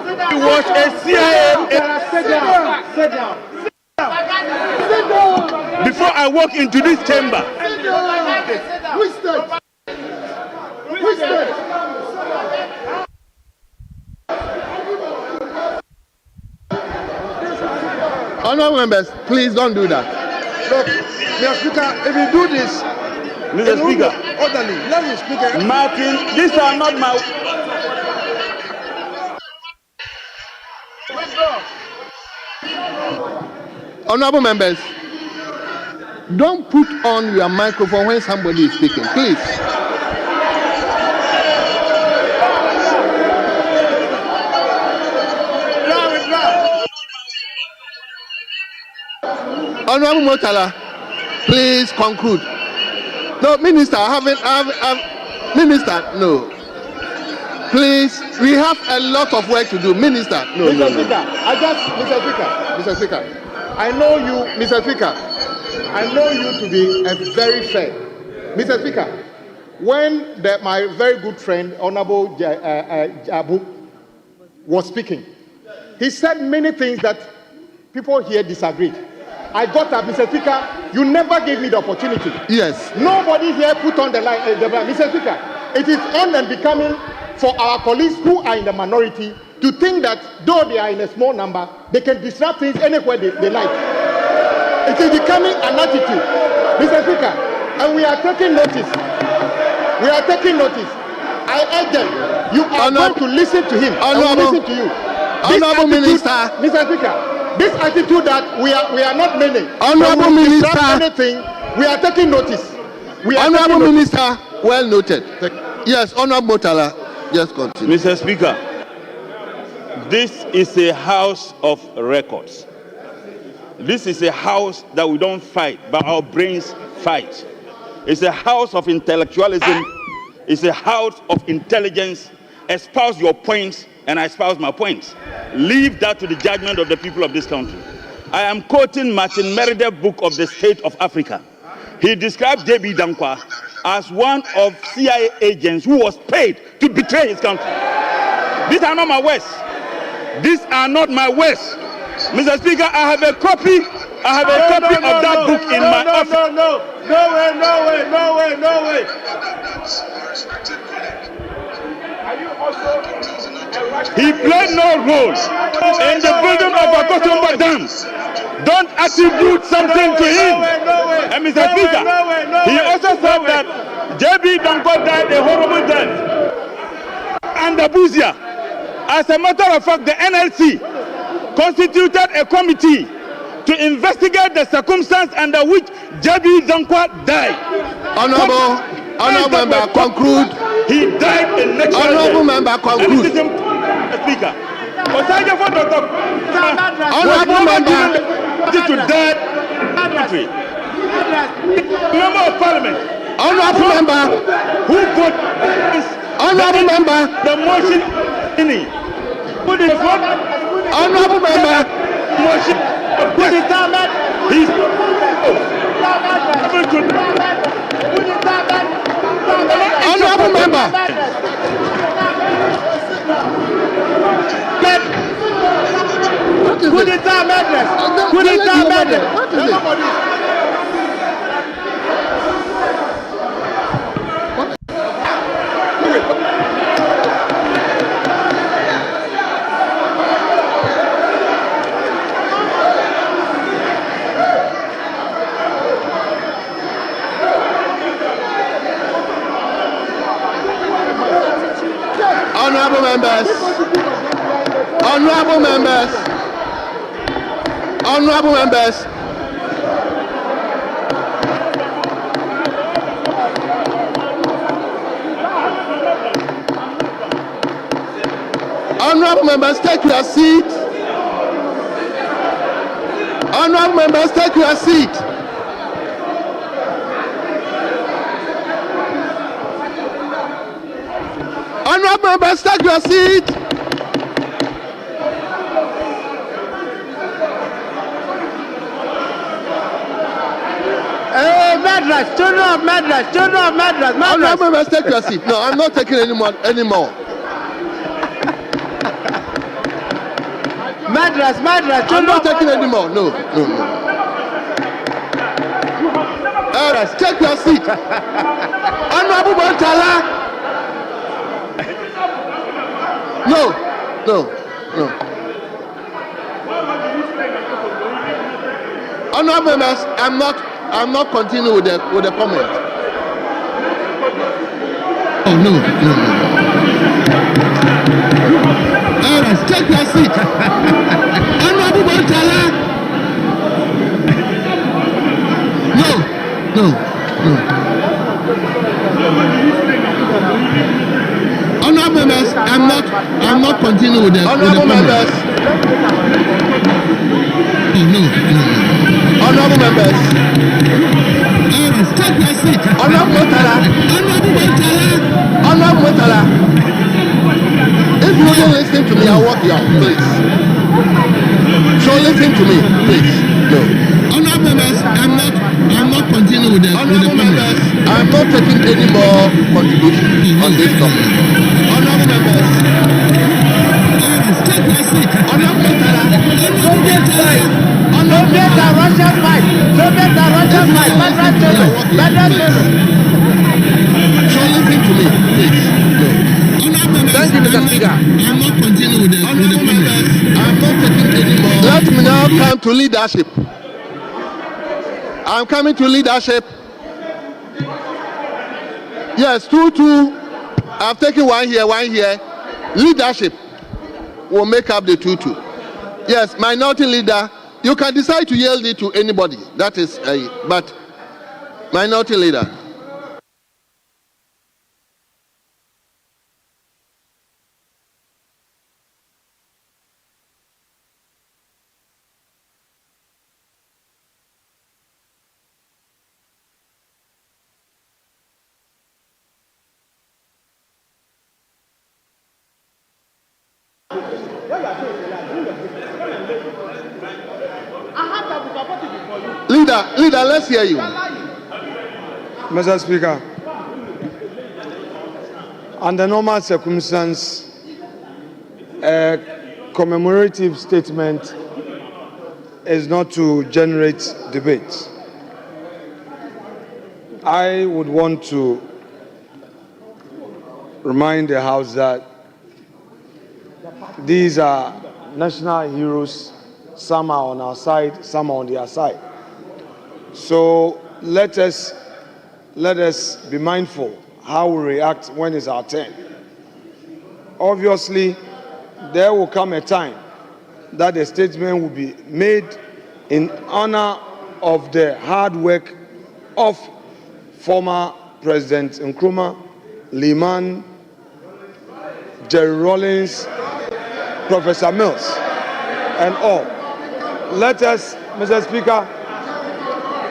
He was a CIA. Sit down. Before I walk into this chamber. Honorable members, please don't do that. Look, Mr. Speaker, if you do this, Mr. Speaker, orderly, let me speak. Martin, these are not my. Honorable members, don't put on your microphone when somebody is speaking, please. Honorable Motala, please conclude. No, Minister, Minister, no. Please, we have a lot of work to do. Minister, no. Mr. Speaker, Mr. Speaker, I know you, Mr. Speaker, I know you to be a very fair. Mr. Speaker, when my very good friend, Honorable Jabu, was speaking, he said many things that people here disagreed. I got up, Mr. Speaker, you never gave me the opportunity. Yes. Nobody here put on the line. Mr. Speaker, it is on and becoming for our colleagues who are in the minority to think that though they are in a small number, they can disrupt things anywhere they like. It is becoming an attitude, Mr. Speaker, and we are taking notice. I urge them, you are going to listen to him, and we listen to you. Honorable Minister, Mr. Speaker, this attitude that we are not many. Honorable Minister, anything, we are taking notice. Honorable Minister, well noted. Yes, Honorable Motala, just continue. Mr. Speaker, this is a house of records. This is a house that we don't fight, but our brains fight. It's a house of intellectualism. It's a house of intelligence. Espouse your points, and I espouse my points. Leave that to the judgment of the people of this country. I am quoting Martin Meredith's book of the State of Africa. He described J.B. Dankwa as one of CIA agents who was paid to betray his country. These are not my words. These are not my words. Mr. Speaker, I have a copy. Of that book in my office. No way. He played no role in the building of a Kotomba Dam. Don't attribute something to him. And Mr. Speaker, he also said that J.B. Dankwa died a horrible death. And Abuja, as a matter of fact, the NLC constituted a committee to investigate the circumstance under which J.B. Dankwa died. Honorable member, conclude. He died in next Honorable member, conclude. Speaker. Honorable member, to dead country. Member of Parliament. Honorable member, who put honorable member, the motion in it. Put it what? Honorable member, motion. Put it down. He's honorable member. Put it down, madness. Put it down, madness. What is it? Honorable members, honorable members, honorable members. Honorable members, take your seat. Honorable members, take your seat. Honorable members, take your seat. Madras, children of Madras. Honorable members, take your seat. No, I'm not taking any more. I'm not taking any more. No. Take your seat. Honorable Montala. No. Honorable members, I'm not continuing with the comment. Oh no. Take your seat. Honorable Montala. No. Honorable members, I'm not continuing with the Honorable members. No. Honorable members. Take your seat. Honorable Montala. If you don't listen to me, I'll walk you out, please. So listen to me, please. No. Honorable members, I'm not continuing with the Honorable members, I'm not taking any more contribution on this topic. Honorable members. Take your seat. Honorable Montala. Soviets are Russia's fight. Soviets are Russia's fight. Federal children. So listen to me, please. No. Thank you, Mr. Speaker. I'm not continuing with the members, I'm not taking any more. Let me now come to leadership. I'm coming to leadership. Yes, 2-2. I've taken one here. Leadership will make up the 2-2. Yes, minority leader, you can decide to yield it to anybody. That is, but minority leader. Leader, let's hear you. Mr. Speaker, under normal circumstances, a commemorative statement is not to generate debate. I would want to remind the House that these are national heroes. Some are on our side, some are on their side. So let us be mindful how we react when it's our turn. Obviously, there will come a time that a statement will be made in honor of the hard work of former President Nkrumah, Liman, Jerry Rawlings, Professor Mills, and all. Let us, Mr. Speaker,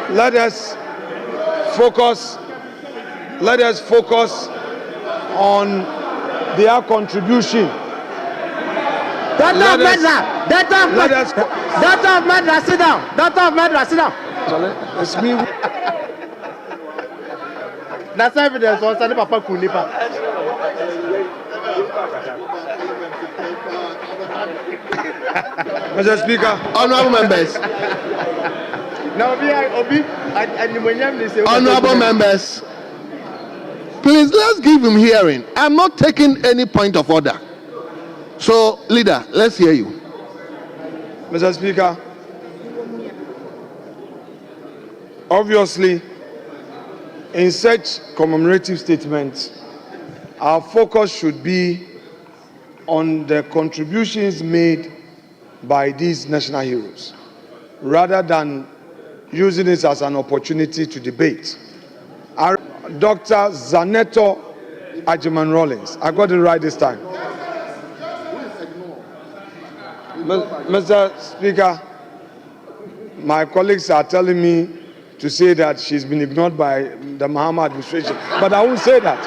let us focus on their contribution. Doctor of Medra, sit down. Doctor of Medra, sit down. It's me. That's evidence on Sunday Papa Kunipa. Mr. Speaker, Honorable members. Honorable members, please let's give him hearing. I'm not taking any point of order. So, leader, let's hear you. Mr. Speaker, obviously, in such commemorative statements, our focus should be on the contributions made by these national heroes, rather than using it as an opportunity to debate. Dr. Zaneto Ajiman Rawlings, I got it right this time. Mr. Speaker, my colleagues are telling me to say that she's been ignored by the Mahama administration, but I won't say that.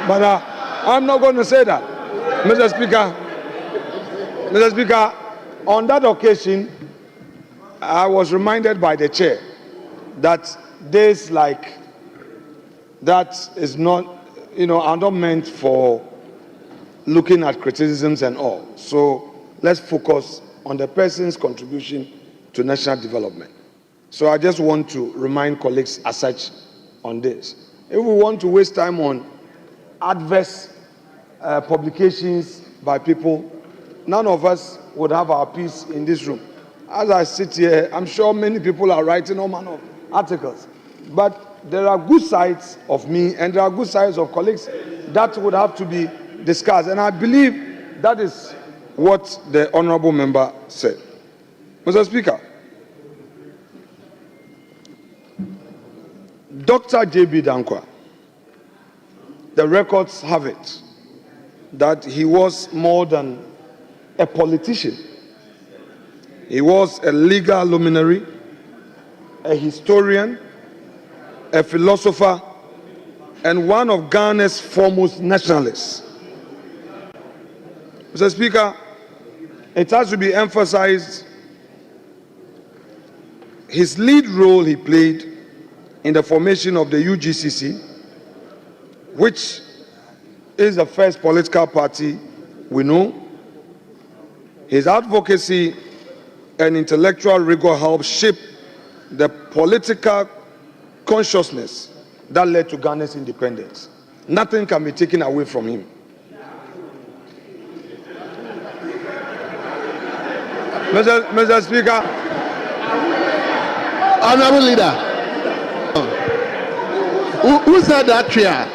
But I'm not going to say that. Mr. Speaker, on that occasion, I was reminded by the chair that days like that is not, are not meant for looking at criticisms and all. So let's focus on the person's contribution to national development. So I just want to remind colleagues as such on this. If we want to waste time on adverse publications by people, none of us would have our peace in this room. As I sit here, I'm sure many people are writing all manner of articles. But there are good sides of me and there are good sides of colleagues that would have to be discussed. And I believe that is what the honorable member said. Mr. Speaker, Dr. J.B. Dankwa, the records have it that he was more than a politician. He was a legal luminary, a historian, a philosopher, and one of Ghana's foremost nationalists. Mr. Speaker, it has to be emphasized his lead role he played in the formation of the UGCC, which is the first political party we know. His advocacy and intellectual rigor helped shape the political consciousness that led to Ghana's independence. Nothing can be taken away from him. Mr. Speaker. Honorable Leader. Who said that chair?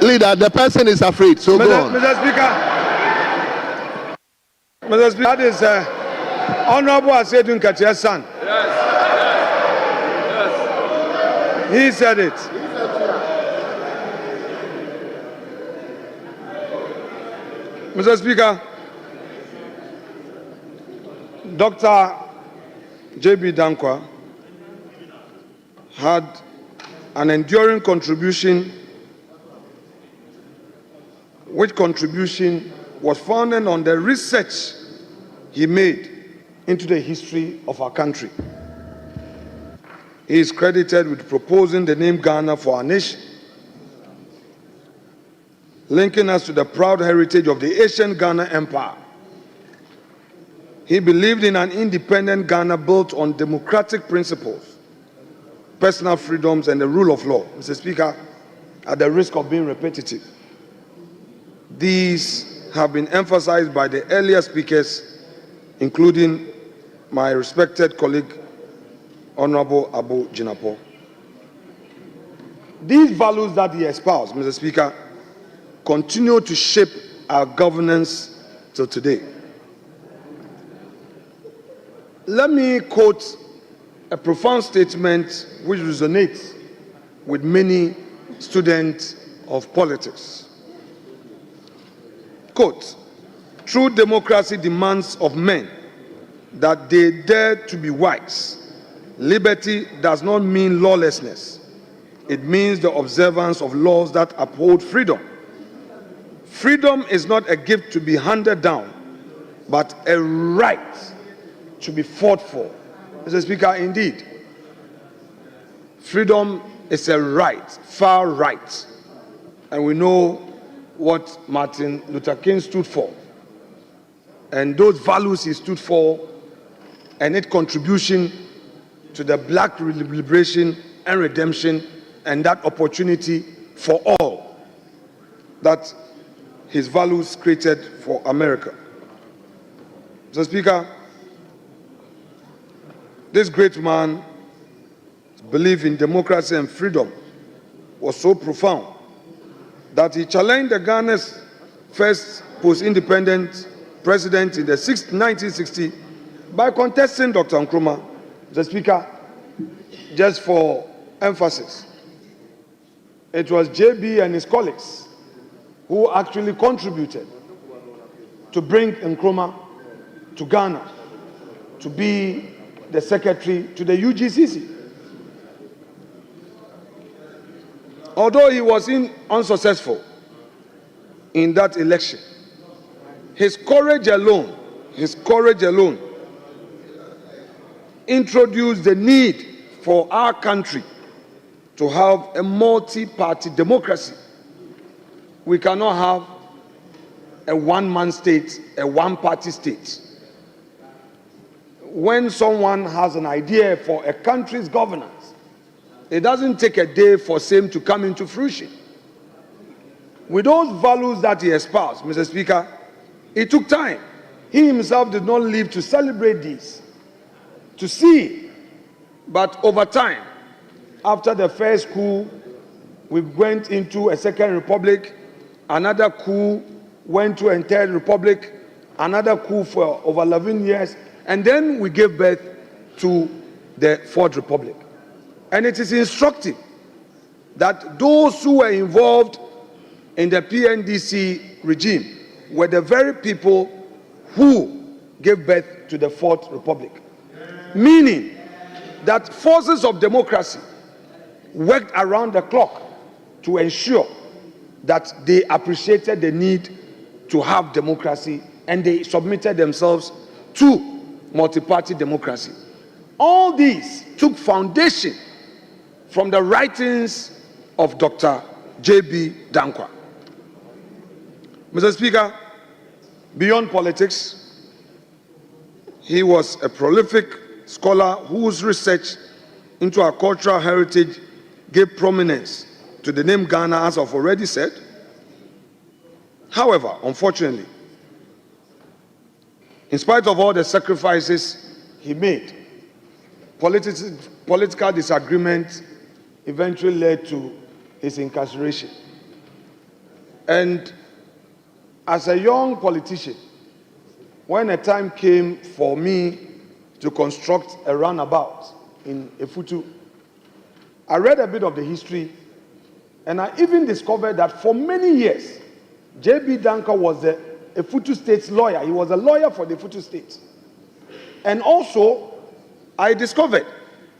Leader, the person is afraid, so go on. Mr. Speaker, that is Honorable Asedun Katia's son. Yes. He said it. Mr. Speaker, Dr. J.B. Dankwa had an enduring contribution, which contribution was founded on the research he made into the history of our country. He is credited with proposing the name Ghana for our nation, linking us to the proud heritage of the ancient Ghana Empire. He believed in an independent Ghana built on democratic principles, personal freedoms, and the rule of law. Mr. Speaker, at the risk of being repetitive, these have been emphasized by the earlier speakers, including my respected colleague, Honorable Abu Jinapo. These values that he espoused, Mr. Speaker, continue to shape our governance till today. Let me quote a profound statement which resonates with many students of politics. Quote, "True democracy demands of men that they dare to be wise. Liberty does not mean lawlessness. It means the observance of laws that uphold freedom. Freedom is not a gift to be handed down, but a right to be fought for." Mr. Speaker, indeed, freedom is a right, far right. And we know what Martin Luther King stood for. And those values he stood for and its contribution to the black liberation and redemption and that opportunity for all that his values created for America. Mr. Speaker, this great man's belief in democracy and freedom was so profound that he challenged the Ghana's first post-independent president in the 1960 by contesting Dr. Nkrumah. Mr. Speaker, just for emphasis, it was JB and his colleagues who actually contributed to bring Nkrumah to Ghana to be the secretary to the UGCC. Although he was unsuccessful in that election, his courage alone introduced the need for our country to have a multi-party democracy. We cannot have a one-man state, a one-party state. When someone has an idea for a country's governance, it doesn't take a day for same to come into fruition. With those values that he espoused, Mr. Speaker, it took time. He himself did not live to celebrate this, to see. But over time, after the first coup, we went into a second republic, another coup went to a third republic, another coup for over 11 years, and then we gave birth to the fourth republic. And it is instructive that those who were involved in the PNDC regime were the very people who gave birth to the fourth republic. Meaning that forces of democracy worked around the clock to ensure that they appreciated the need to have democracy, and they submitted themselves to multi-party democracy. All these took foundation from the writings of Dr. J.B. Dankwa. Mr. Speaker, beyond politics, he was a prolific scholar whose research into our cultural heritage gave prominence to the name Ghana, as I've already said. However, unfortunately, in spite of all the sacrifices he made, political disagreement eventually led to his incarceration. And as a young politician, when a time came for me to construct a runabout in Efutu, I read a bit of the history, and I even discovered that for many years, J.B. Dankwa was the Efutu State's lawyer. He was a lawyer for the Efutu State. And also, I discovered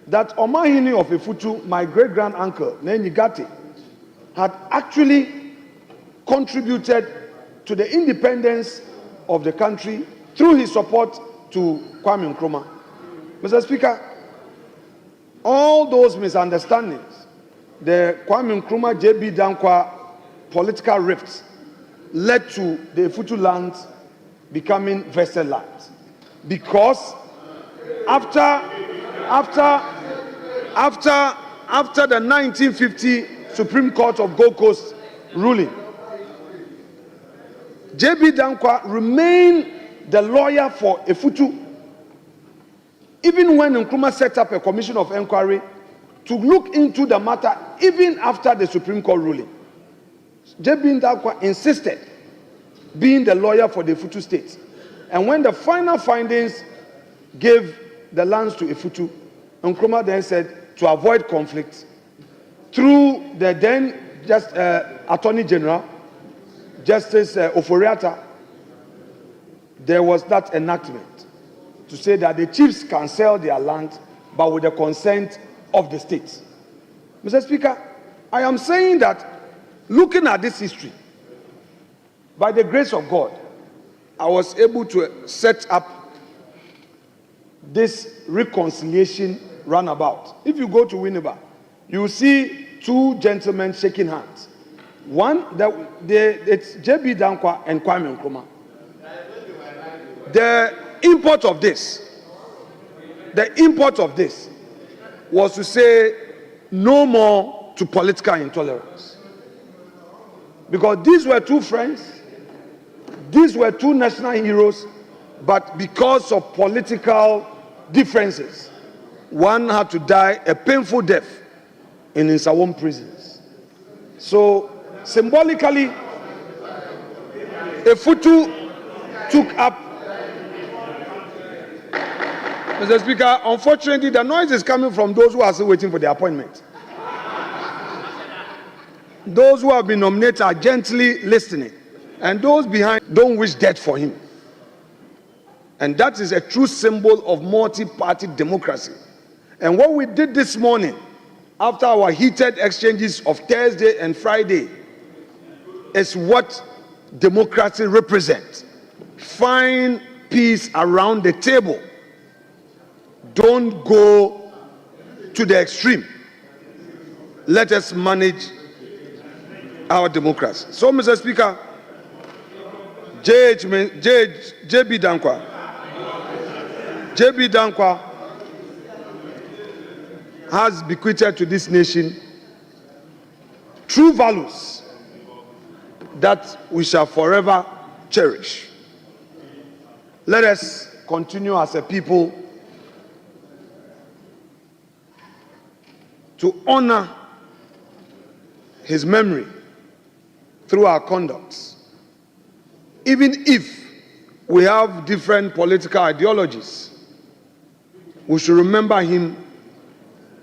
that Omahini of Efutu, my great-grand-uncle, Nenyi Gate, had actually contributed to the independence of the country through his support to Kwame Nkrumah. Mr. Speaker, all those misunderstandings, the Kwame Nkrumah, J.B. Dankwa political rifts, led to the Efutu lands becoming vested lands. Because after the 1950 Supreme Court of Gold Coast ruling, J.B. Dankwa remained the lawyer for Efutu, even when Nkrumah set up a commission of inquiry to look into the matter even after the Supreme Court ruling. J.B. Dankwa insisted being the lawyer for the Efutu State. And when the final findings gave the lands to Efutu, Nkrumah then said to avoid conflict, through the then Attorney General, Justice Oforiatta, there was that enactment to say that the chiefs can sell their land, but with the consent of the state. Mr. Speaker, I am saying that looking at this history, by the grace of God, I was able to set up this reconciliation runabout. If you go to Winneba, you will see two gentlemen shaking hands. One, it's J.B. Dankwa and Kwame Nkrumah. The import of this was to say no more to political intolerance. Because these were two friends, these were two national heroes, but because of political differences, one had to die a painful death in Nsawam prisons. So symbolically, Efutu took up. Mr. Speaker, unfortunately, the noise is coming from those who are still waiting for the appointment. Those who have been nominated are gently listening, and those behind don't wish death for him. And that is a true symbol of multi-party democracy. And what we did this morning, after our heated exchanges of Thursday and Friday, is what democracy represents. Find peace around the table. Don't go to the extreme. let us manage our democracy. So, Mr. Speaker, JB Dankwa has bequeathed to this nation true values that we shall forever cherish. Let us continue as a people to honor his memory through our conduct. Even if we have different political ideologies, we should remember him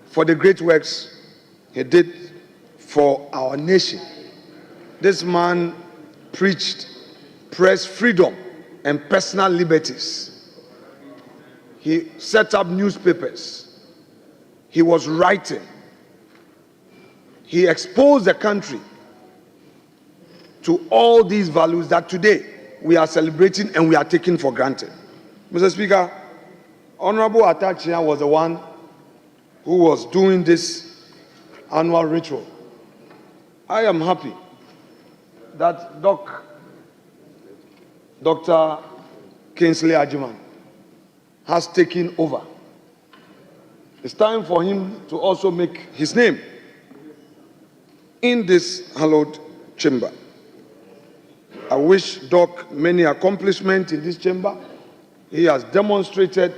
for the great works he did for our nation. This man preached press freedom and personal liberties. He set up newspapers. He was writing. He exposed the country to all these values that today we are celebrating and we are taking for granted. Mr. Speaker, Honorable Atachia was the one who was doing this annual ritual. I am happy that Dr. Kingsley Ajiman has taken over. It's time for him to also make his name in this hallowed chamber. I wish Doc many accomplishments in this chamber. He has demonstrated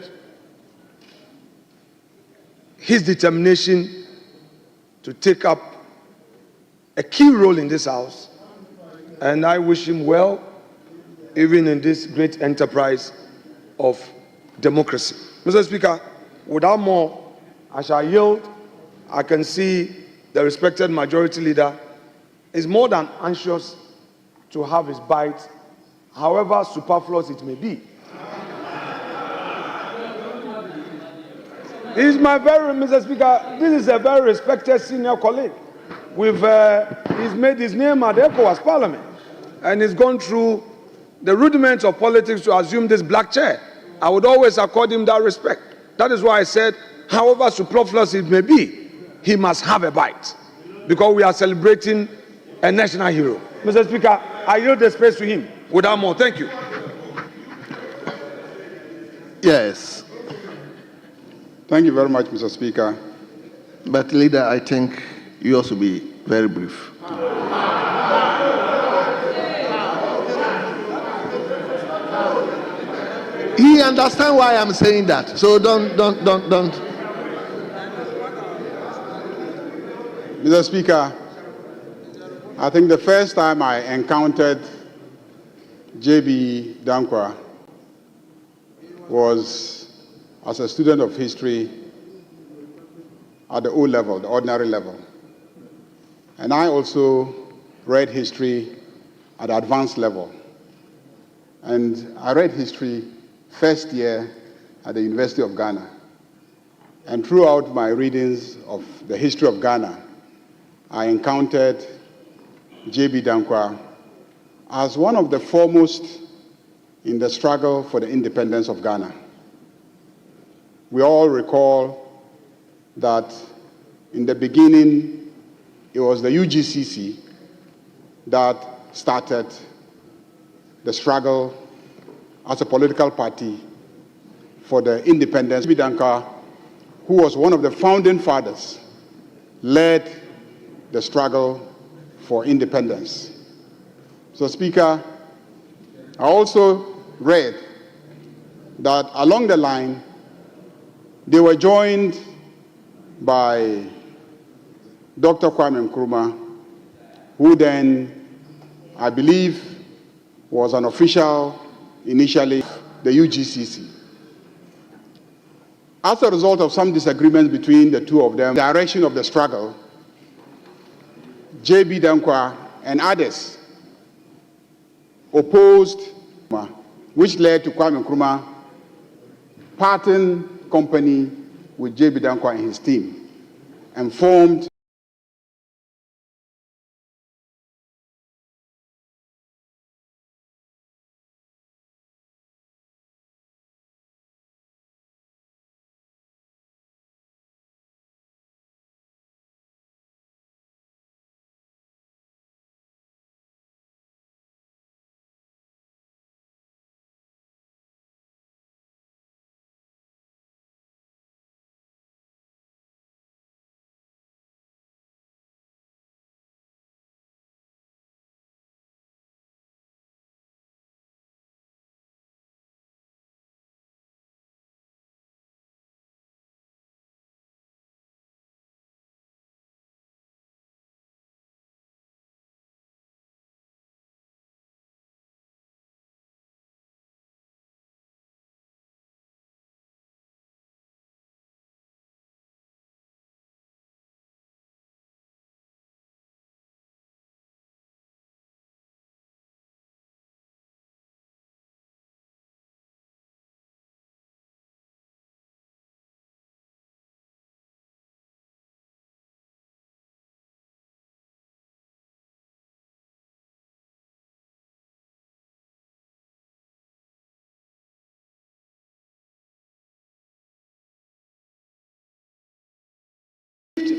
his determination to take up a key role in this house, and I wish him well even in this great enterprise of democracy. Mr. Speaker, without more, I shall yield. I can see the respected majority leader is more than anxious to have his bite, however superfluous it may be. Mr. Speaker, this is a very respected senior colleague. He's made his name at ECOWAS Parliament, and he's gone through the rudiments of politics to assume this black chair. I would always accord him that respect. That is why I said, however superfluous it may be, he must have a bite, because we are celebrating a national hero. Mr. Speaker, I yield the space to him. Without more, thank you. Yes. Thank you very much, Mr. Speaker. But, Leader, I think you also be very brief. He understands why I'm saying that. So don't. Mr. Speaker, I think the first time I encountered J.B. Dankwa was as a student of history at the O level, the ordinary level. And I also read history at the advanced level. And I read history first year at the University of Ghana. And throughout my readings of the history of Ghana, I encountered J.B. Dankwa as one of the foremost in the struggle for the independence of Ghana. We all recall that in the beginning, it was the UGCC that started the struggle as a political party for the independence. J.B. Dankwa, who was one of the founding fathers, led the struggle for independence. So, Speaker, I also read that along the line, they were joined by Dr. Kwame Nkrumah, who then, I believe, was an official initially, the UGCC. As a result of some disagreements between the two of them, the direction of the struggle, J.B. Dankwa and others opposed, which led to Kwame Nkrumah parting company with J.B. Dankwa and his team and formed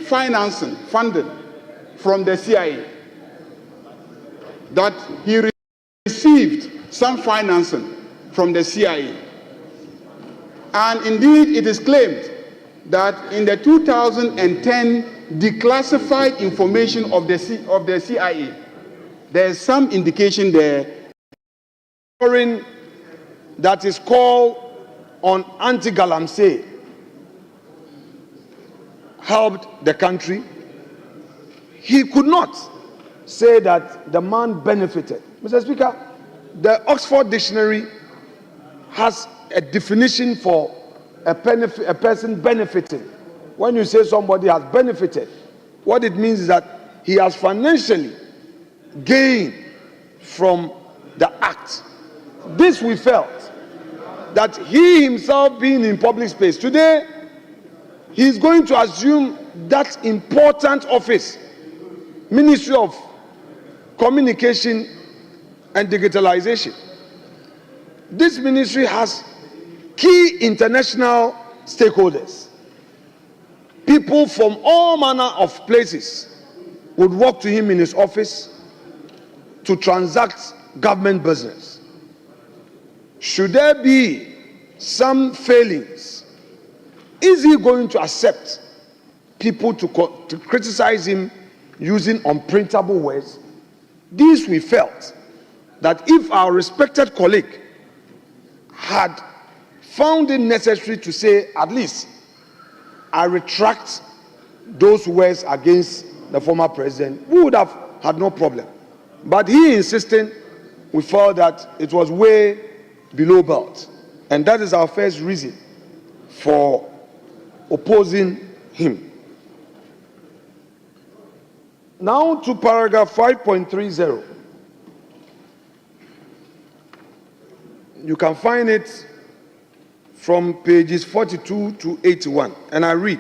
funding from the CIA, that he received some financing from the CIA. And indeed, it is claimed that in the 2010 declassified information of the CIA, there is some indication there that is called on anti-galamsey helped the country. He could not say that the man benefited. Mr. Speaker, the Oxford Dictionary has a definition for a person benefiting. When you say somebody has benefited, what it means is that he has financially gained from the act. This we felt that he himself being in public space today, he is going to assume that important office, Ministry of Communication and Digitalization. This ministry has key international stakeholders. People from all manner of places would walk to him in his office to transact government business. Should there be some failings, is he going to accept people to criticize him using unprintable words? This we felt that if our respected colleague had found it necessary to say, at least, I retract those words against the former president, we would have had no problem. But he insisted, we felt that it was way below belt. And that is our first reason for opposing him. Now to paragraph 5.30. You can find it from pages 42 to 81, and I read.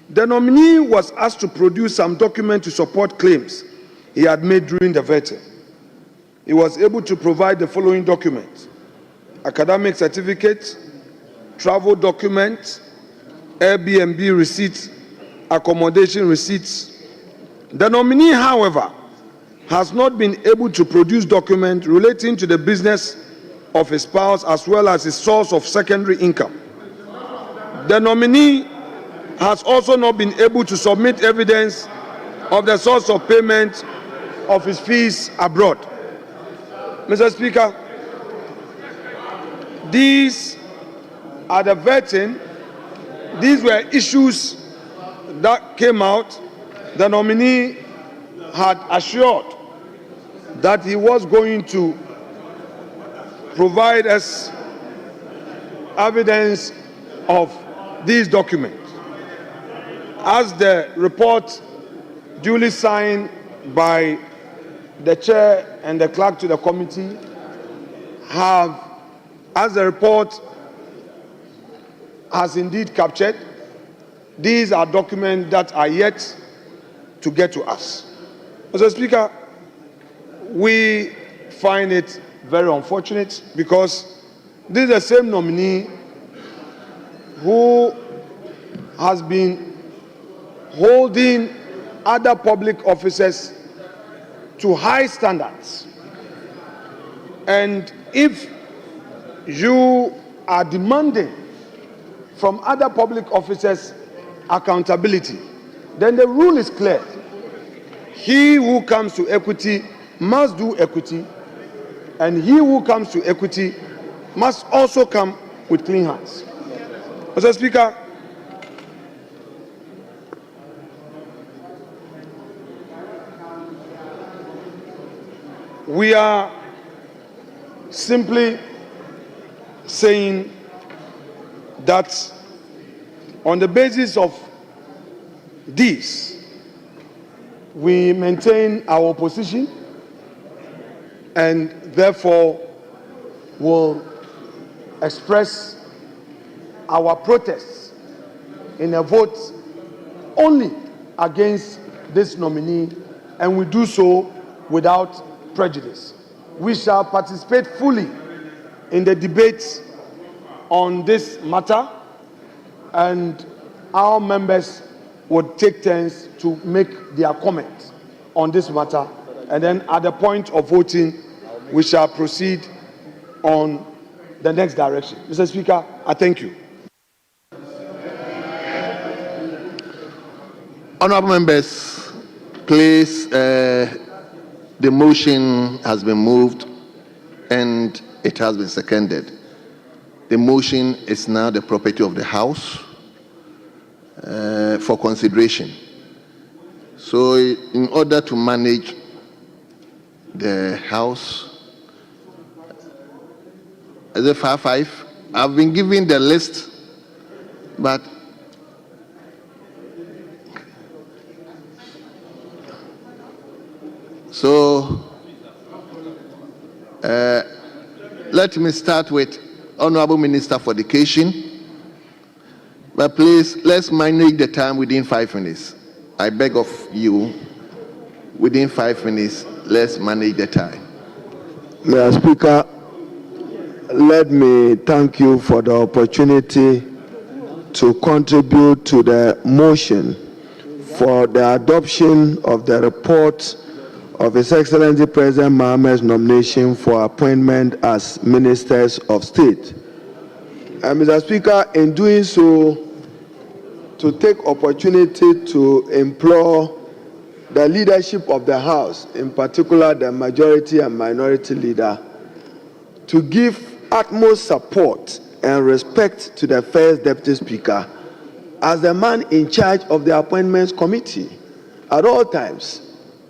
The nominee was asked to produce some document to support claims he had made during the vetting. He was able to provide the following documents: academic certificate, travel documents, Airbnb receipts, accommodation receipts. The nominee, however, has not been able to produce documents relating to the business of his spouse as well as his source of secondary income. The nominee has also not been able to submit evidence of the source of payment of his fees abroad. Mr. Speaker, these are the vetting. These were issues that came out. The nominee had assured that he was going to provide us evidence of these documents. As the report duly signed by the chair and the clerk to the committee have, as the report has indeed captured, these are documents that are yet to get to us. Mr. Speaker, we find it very unfortunate because this is the same nominee who has been holding other public officers to high standards. And if you are demanding from other public officers accountability, then the rule is clear. He who comes to equity must do equity, and he who comes to equity must also come with clean hands. Mr. Speaker, we are simply saying that on the basis of this, we maintain our position and therefore will express our protests in a vote only against this nominee, and we do so without prejudice. We shall participate fully in the debate on this matter, and our members would take turns to make their comments on this matter, and then at the point of voting, we shall proceed on the next direction. Mr. Speaker, I thank you. Honorable members, please, the motion has been moved and it has been seconded. The motion is now the property of the House for consideration. So in order to manage the House, is it 5-5? I've been given the list, but so let me start with Honorable Minister for Education. But please, let's manage the time within 5 minutes. I beg of you, within 5 minutes, let's manage the time. Mr. Speaker, let me thank you for the opportunity to contribute to the motion for the adoption of the report of His Excellency President Mahamad's nomination for appointment as Ministers of State. And Mr. Speaker, in doing so, to take opportunity to implore the leadership of the House, in particular the majority and minority leader, to give utmost support and respect to the First Deputy Speaker as the man in charge of the Appointments Committee. At all times,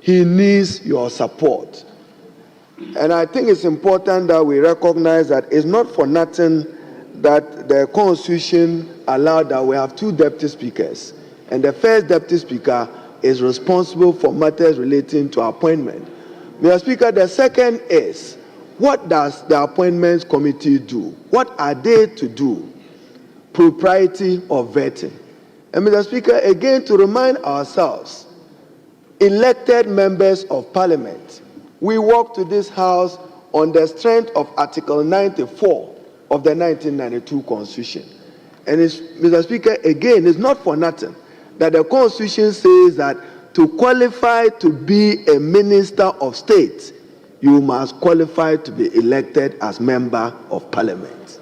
he needs your support. And I think it's important that we recognize that it's not for nothing that the Constitution allowed that we have 2 deputy speakers, and the First Deputy Speaker is responsible for matters relating to appointment. Mr. Speaker, the second is, what does the Appointments Committee do? What are they to do? Propriety of vetting. And Mr. Speaker, again, to remind ourselves, elected members of Parliament, we walk to this House on the strength of Article 94 of the 1992 Constitution. And it's, Mr. Speaker, again, it's not for nothing that the Constitution says that to qualify to be a Minister of State, you must qualify to be elected as Member of Parliament.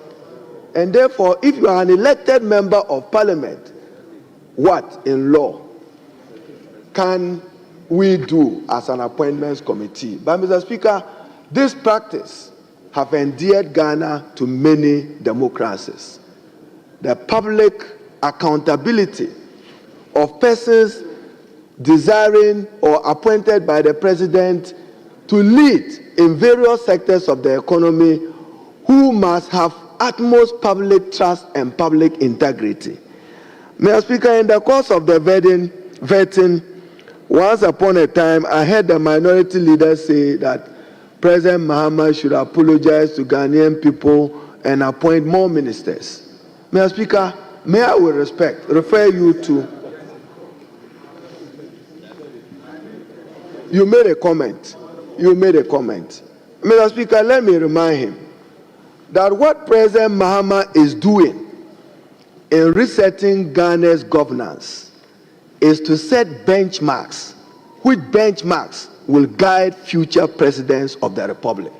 And therefore, if you are an elected Member of Parliament, what in law can we do as an Appointments Committee? But Mr. Speaker, this practice have endeared Ghana to many democracies. The public accountability of persons desiring or appointed by the President to lead in various sectors of the economy, who must have utmost public trust and public integrity. Mr. Speaker, in the course of the vetting, once upon a time, I heard the minority leaders say that President Mahama should apologize to Ghanaian people and appoint more ministers. Mr. Speaker, may I with respect refer you to, you made a comment. Mr. Speaker, let me remind him that what President Mahama is doing in resetting Ghana's governance is to set benchmarks, which benchmarks will guide future presidents of the Republic.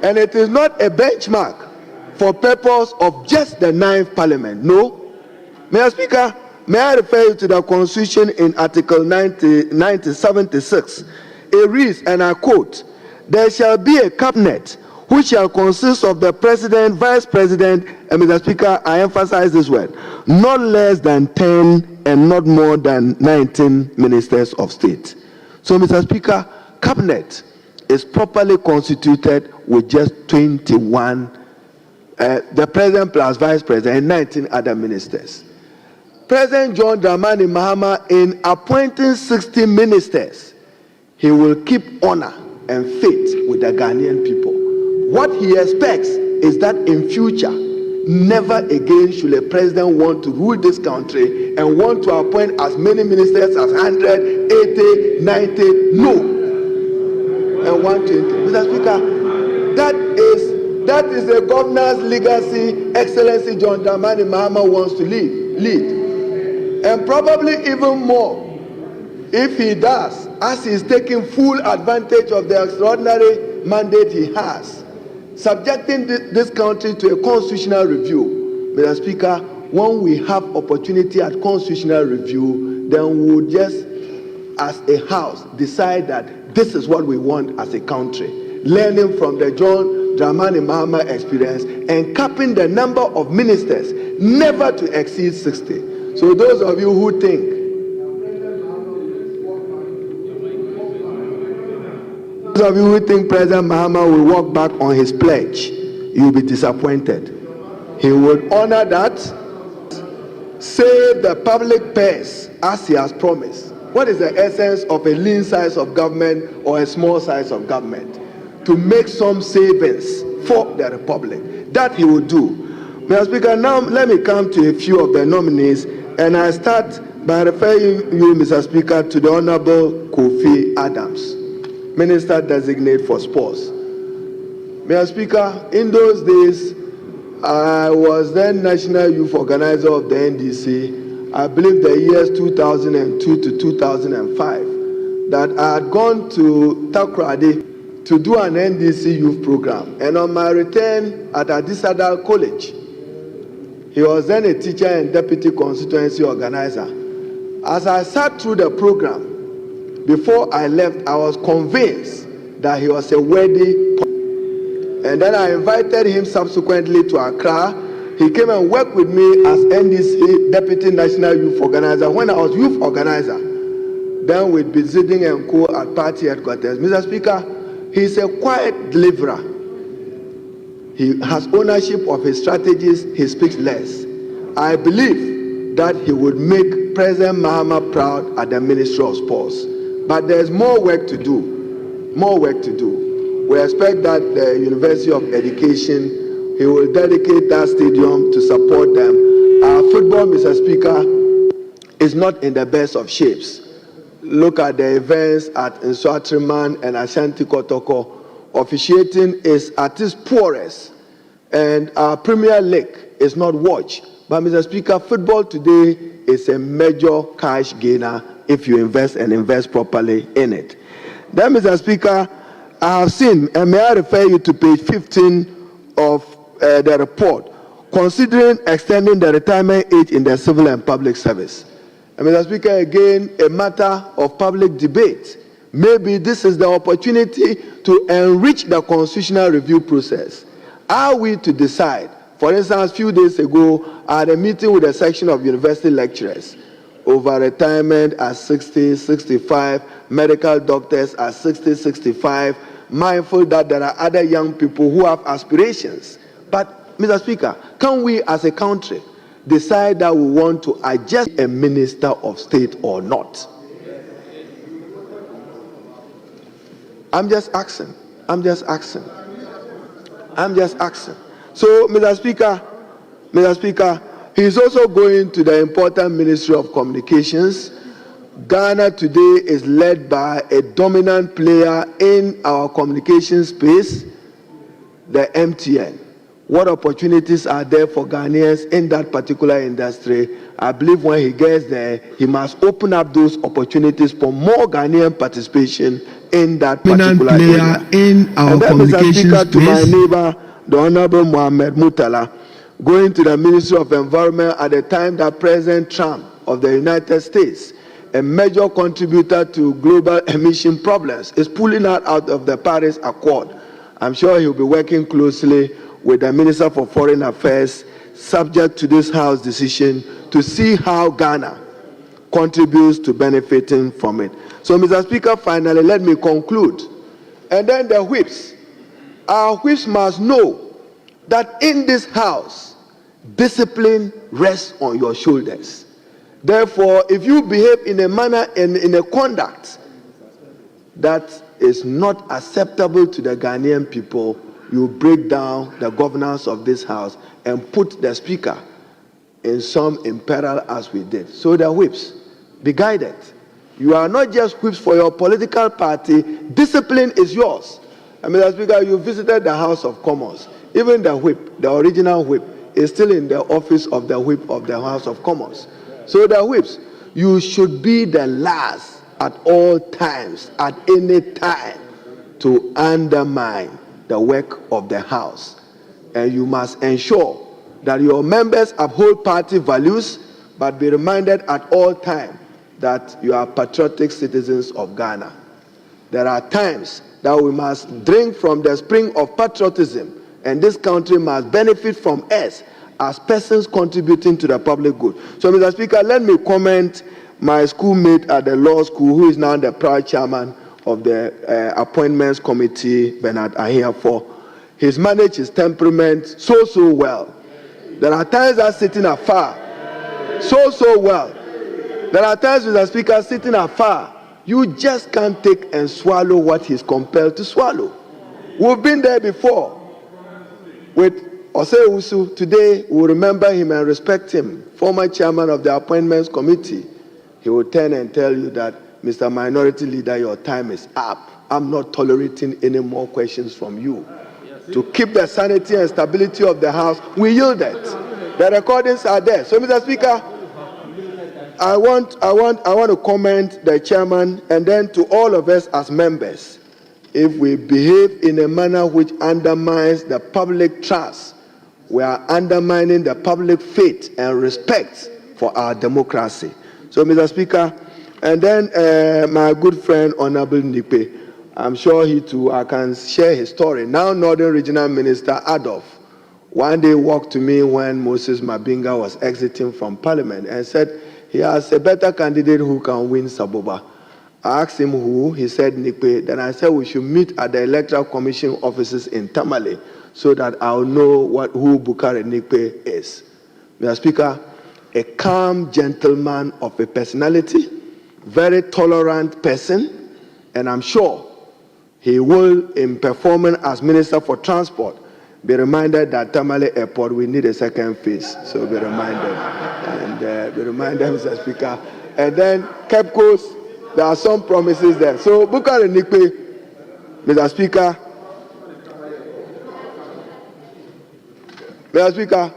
And it is not a benchmark for purpose of just the 9th Parliament. No. Mr. Speaker, may I refer you to the Constitution in Article 1976. It reads, and I quote, "There shall be a cabinet which shall consist of the President, Vice President," and Mr. Speaker, I emphasize this word, "not less than 10 and not more than 19 ministers of state." So, Mr. Speaker, cabinet is properly constituted with just 21, the President plus Vice President, and 19 other ministers. President John Dramani Mahama, in appointing 60 ministers, he will keep honor and faith with the Ghanaian people. What he expects is that in future, never again should a president want to rule this country and want to appoint as many ministers as 100, 80, 90, no, and 120. Mr. Speaker, that is a governor's legacy Excellency John Dramani Mahama wants to leave. lead. And probably even more if he does, as he is taking full advantage of the extraordinary mandate he has, subjecting this country to a constitutional review. Mr. Speaker, when we have opportunity at constitutional review, then we will just, as a house, decide that this is what we want as a country, learning from the John Dramani Mahama experience and capping the number of ministers never to exceed 60. So those of you who think President Mahama will walk back on his pledge, you will be disappointed. He would honor that, save the public purse as he has promised. What is the essence of a lean size of government or a small size of government? To make some savings for the Republic. That he will do. Mr. Speaker, now let me come to a few of the nominees, and I start by referring you, Mr. Speaker, to the Honorable Kofi Adams, Minister Designate for Sports. Mr. Speaker, in those days, I was then National Youth Organizer of the NDC, I believe the years 2002 to 2005, that I had gone to Takoradi to do an NDC youth program. And on my return at Adisadar College, he was then a teacher and deputy constituency organizer. As I sat through the program, before I left, I was convinced that he was a worthy. And then I invited him subsequently to Accra. He came and worked with me as NDC Deputy National Youth Organizer when I was youth organizer. Then we'd be sitting and co at party headquarters. Mr. Speaker, he's a quiet deliverer. He has ownership of his strategies. He speaks less. I believe that he would make President Mahama proud at the Ministry of Sports. But there's more work to do. More work to do. We expect that the University of Education, he will dedicate that stadium to support them. Our football, Mr. Speaker, is not in the best of shapes. Look at the events at Nswatriman and Ashanti Kotoko. Officiating is at its poorest, and our Premier League is not watched. But Mr. Speaker, football today is a major cash gainer if you invest and invest properly in it. Then, Mr. Speaker, I have seen, and may I refer you to page 15 of the report, considering extending the retirement age in the civil and public service. And Mr. Speaker, again, a matter of public debate. Maybe this is the opportunity to enrich the constitutional review process. Are we to decide? For instance, a few days ago, I had a meeting with a section of university lecturers over retirement at 60, 65, medical doctors at 60, 65, mindful that there are other young people who have aspirations. But, Mr. Speaker, can we as a country decide that we want to adjust a minister of state or not? I'm just asking. So, Mr. Speaker, he's also going to the important Ministry of Communications. Ghana today is led by a dominant player in our communication space, the MTN. What opportunities are there for Ghanaians in that particular industry? I believe when he gets there, he must open up those opportunities for more Ghanaian participation in that particular area. In our and then, Mr. Speaker, space, to my neighbor, the Honorable Mohamed Mutala, going to the Ministry of Environment at the time that President Trump of the United States, a major contributor to global emission problems, is pulling out of the Paris Accord. I'm sure he'll be working closely with the Minister for Foreign Affairs, subject to this House decision, to see how Ghana contributes to benefiting from it. So, Mr. Speaker, finally, let me conclude. And then the whips. Our whips must know that in this House, discipline rests on your shoulders. Therefore, if you behave in a manner and in a conduct that is not acceptable to the Ghanaian people, you break down the governance of this House and put the Speaker in some imperil as we did. So the whips, be guided. You are not just whips for your political party. Discipline is yours. I mean, Mr. Speaker, you visited the House of Commons. Even the whip, the original whip, is still in the office of the whip of the House of Commons. So the whips, you should be the last at all times, at any time, to undermine the work of the House. And you must ensure that your members uphold party values, but be reminded at all times that you are patriotic citizens of Ghana. There are times that we must drink from the spring of patriotism, and this country must benefit from us as persons contributing to the public good. So, Mr. Speaker, let me comment my schoolmate at the law school, who is now the proud chairman of the appointments committee, Bernard Ahiafo. He's managed his temperament so well. There are times that sitting afar, so well. There are times, Mr. Speaker, sitting afar, you just can't take and swallow what he's compelled to swallow. We've been there before. With Osei today, we remember him and respect him, former chairman of the appointments committee. He will turn and tell you that, Mr. Minority Leader, your time is up. I'm not tolerating any more questions from you. To keep the sanity and stability of the House, we yielded. The recordings are there. So, Mr. Speaker, I want to comment the chairman and then to all of us as members. If we behave in a manner which undermines the public trust, we are undermining the public faith and respect for our democracy. So, Mr. Speaker, and then my good friend, Honorable Nipe, I'm sure he too, I can share his story. Now, Northern Regional Minister Adolf, one day walked to me when Moses Mabinga was exiting from Parliament and said he has a better candidate who can win Saboba. I asked him who, he said Nipe. Then I said we should meet at the Electoral Commission offices in Tamale so that I'll know who Bukari Nipe is. Mr. Speaker, a calm gentleman of a personality, very tolerant person, and I'm sure he will, in performing as Minister for Transport, be reminded that Tamale Airport will need a second phase. So be reminded. And be reminded, Mr. Speaker. And then KEPCOs, there are some promises there. So Bukari Nipe, Mr. Speaker. Mr. Speaker.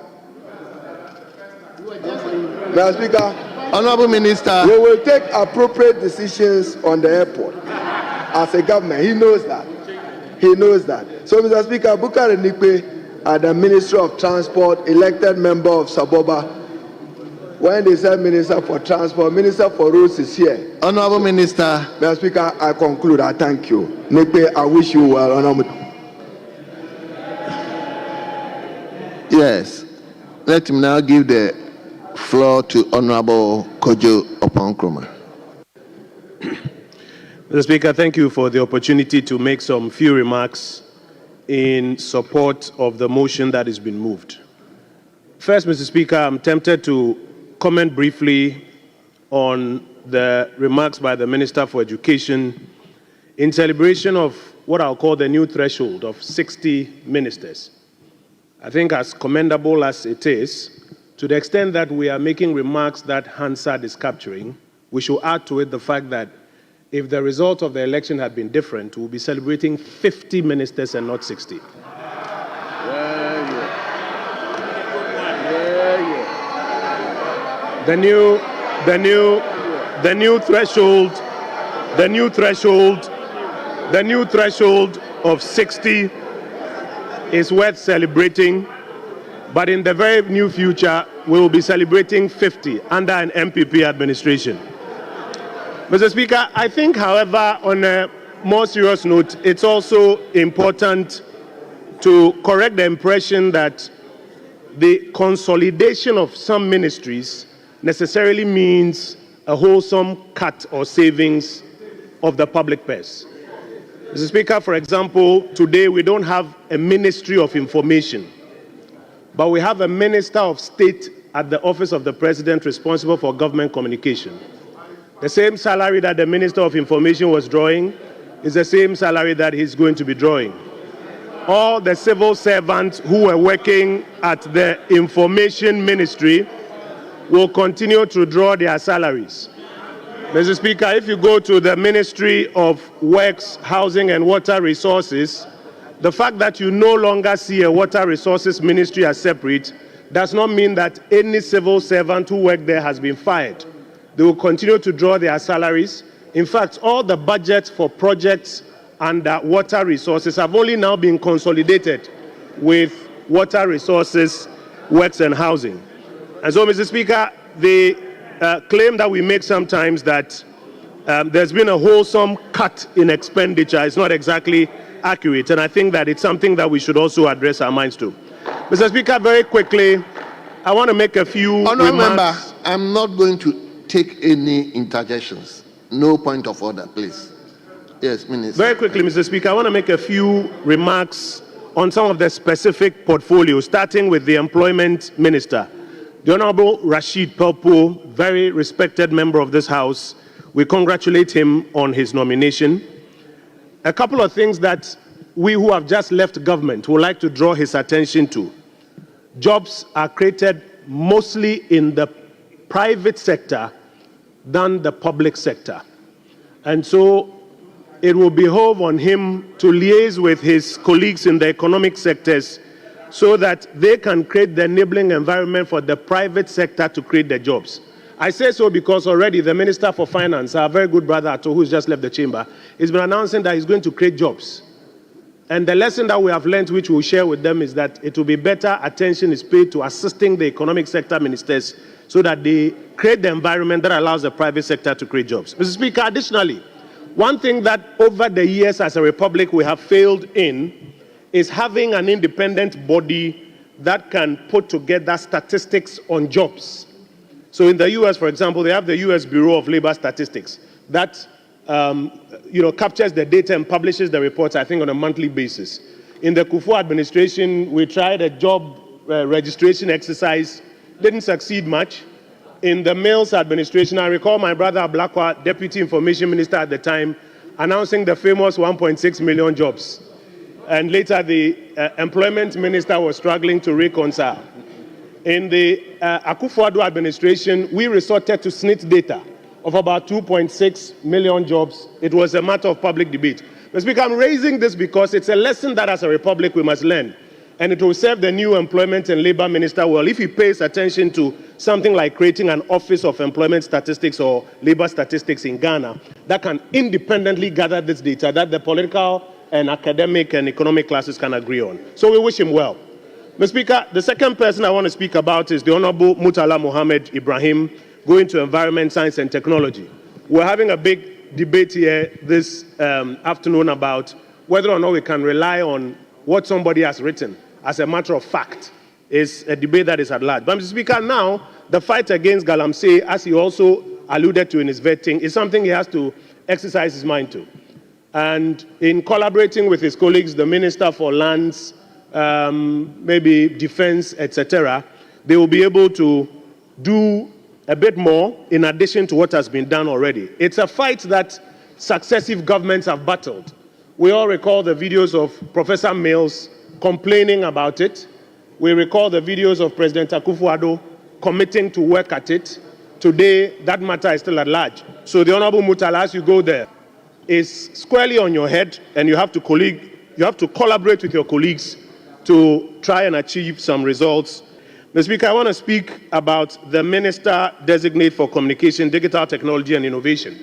Mr. Speaker. Honorable Minister. We will take appropriate decisions on the airport. As a government, he knows that. He knows that. So, Mr. Speaker, Bukari Nipe, at the Ministry of Transport, elected member of Saboba. When they said Minister for Transport, Minister for Roads is here. Honorable Minister. Mr. Speaker, I conclude. I thank you. Nipe, I wish you well. Honorable. Yes. Let him now give the floor to Honorable Kojo Oponkroma. Mr. Speaker, thank you for the opportunity to make some few remarks in support of the motion that has been moved. First, Mr. Speaker, I'm tempted to comment briefly on the remarks by the Minister for Education in celebration of what I'll call the new threshold of 60 ministers. I think as commendable as it is, to the extent that we are making remarks that Hansard is capturing, we should add to it the fact that if the result of the election had been different, we'll be celebrating 50 ministers and not 60. The new threshold of 60 is worth celebrating, but in the very near future, we will be celebrating 50 under an MPP administration. Mr. Speaker, I think, however, on a more serious note, it's also important to correct the impression that the consolidation of some ministries necessarily means a wholesome cut or savings of the public purse. Mr. Speaker, for example, today we don't have a Ministry of Information, but we have a Minister of State at the Office of the President responsible for government communication. The same salary that the Minister of Information was drawing is the same salary that he's going to be drawing. All the civil servants who were working at the Information Ministry will continue to draw their salaries. Mr. Speaker, if you go to the Ministry of Works, Housing and Water Resources, the fact that you no longer see a Water Resources Ministry as separate does not mean that any civil servant who worked there has been fired. They will continue to draw their salaries. In fact, all the budgets for projects and water resources have only now been consolidated with water resources, works and housing. And so, Mr. Speaker, the claim that we make sometimes that there's been a wholesome cut in expenditure is not exactly accurate, and I think that it's something that we should also address our minds to. Mr. Speaker, very quickly, I want to make a few Honourable remarks. Member, I'm not going to take any interjections. No point of order, please. Yes, Minister. Very quickly, Mr. Speaker, I want to make a few remarks on some of the specific portfolios, starting with the Employment Minister. The Honourable Rashid Pelpo, very respected member of this House, we congratulate him on his nomination. A couple of things that we who have just left government would like to draw his attention to. Jobs are created mostly in the private sector than the public sector. And so it will behove on him to liaise with his colleagues in the economic sectors so that they can create the enabling environment for the private sector to create the jobs. I say so because already the Minister for Finance, our very good brother Ato, who's just left the chamber, has been announcing that he's going to create jobs. And the lesson that we have learned, which we'll share with them, is that it will be better attention is paid to assisting the economic sector ministers so that they create the environment that allows the private sector to create jobs. Mr. Speaker, additionally, one thing that over the years as a republic we have failed in is having an independent body that can put together statistics on jobs. So in the US, for example, they have the US Bureau of Labor Statistics that captures the data and publishes the reports, I think, on a monthly basis. In the Kufuor administration, we tried a job registration exercise, didn't succeed much. In the Mills administration, I recall my brother Ablakwa, Deputy Information Minister at the time, announcing the famous 1.6 million jobs. And later, the Employment Minister was struggling to reconcile. In the Akufo-Addo administration, we resorted to SNIT data of about 2.6 million jobs. It was a matter of public debate. Mr. Speaker, I'm raising this because it's a lesson that as a republic we must learn. And it will serve the new Employment and Labor Minister well if he pays attention to something like creating an Office of Employment Statistics or Labor Statistics in Ghana that can independently gather this data that the political and academic and economic classes can agree on. So we wish him well. Mr. Speaker, the second person I want to speak about is the Honourable Murtala Mohammed Ibrahim, going to Environment, Science and Technology. We're having a big debate here this afternoon about whether or not we can rely on what somebody has written as a matter of fact. Is a debate that is at large. But Mr. Speaker, now the fight against Galamsey, as he also alluded to in his vetting, is something he has to exercise his mind to. And in collaborating with his colleagues, the Minister for Lands, maybe Defense, etc., they will be able to do a bit more in addition to what has been done already. It's a fight that successive governments have battled. We all recall the videos of Professor Mills complaining about it. We recall the videos of President Akufo-Addo committing to work at it. Today, that matter is still at large. So the Honourable Murtala, as you go there, is squarely on your head, and you have to collaborate with your colleagues to try and achieve some results. Mr. Speaker, I want to speak about the Minister Designate for Communication, Digital Technology and Innovation.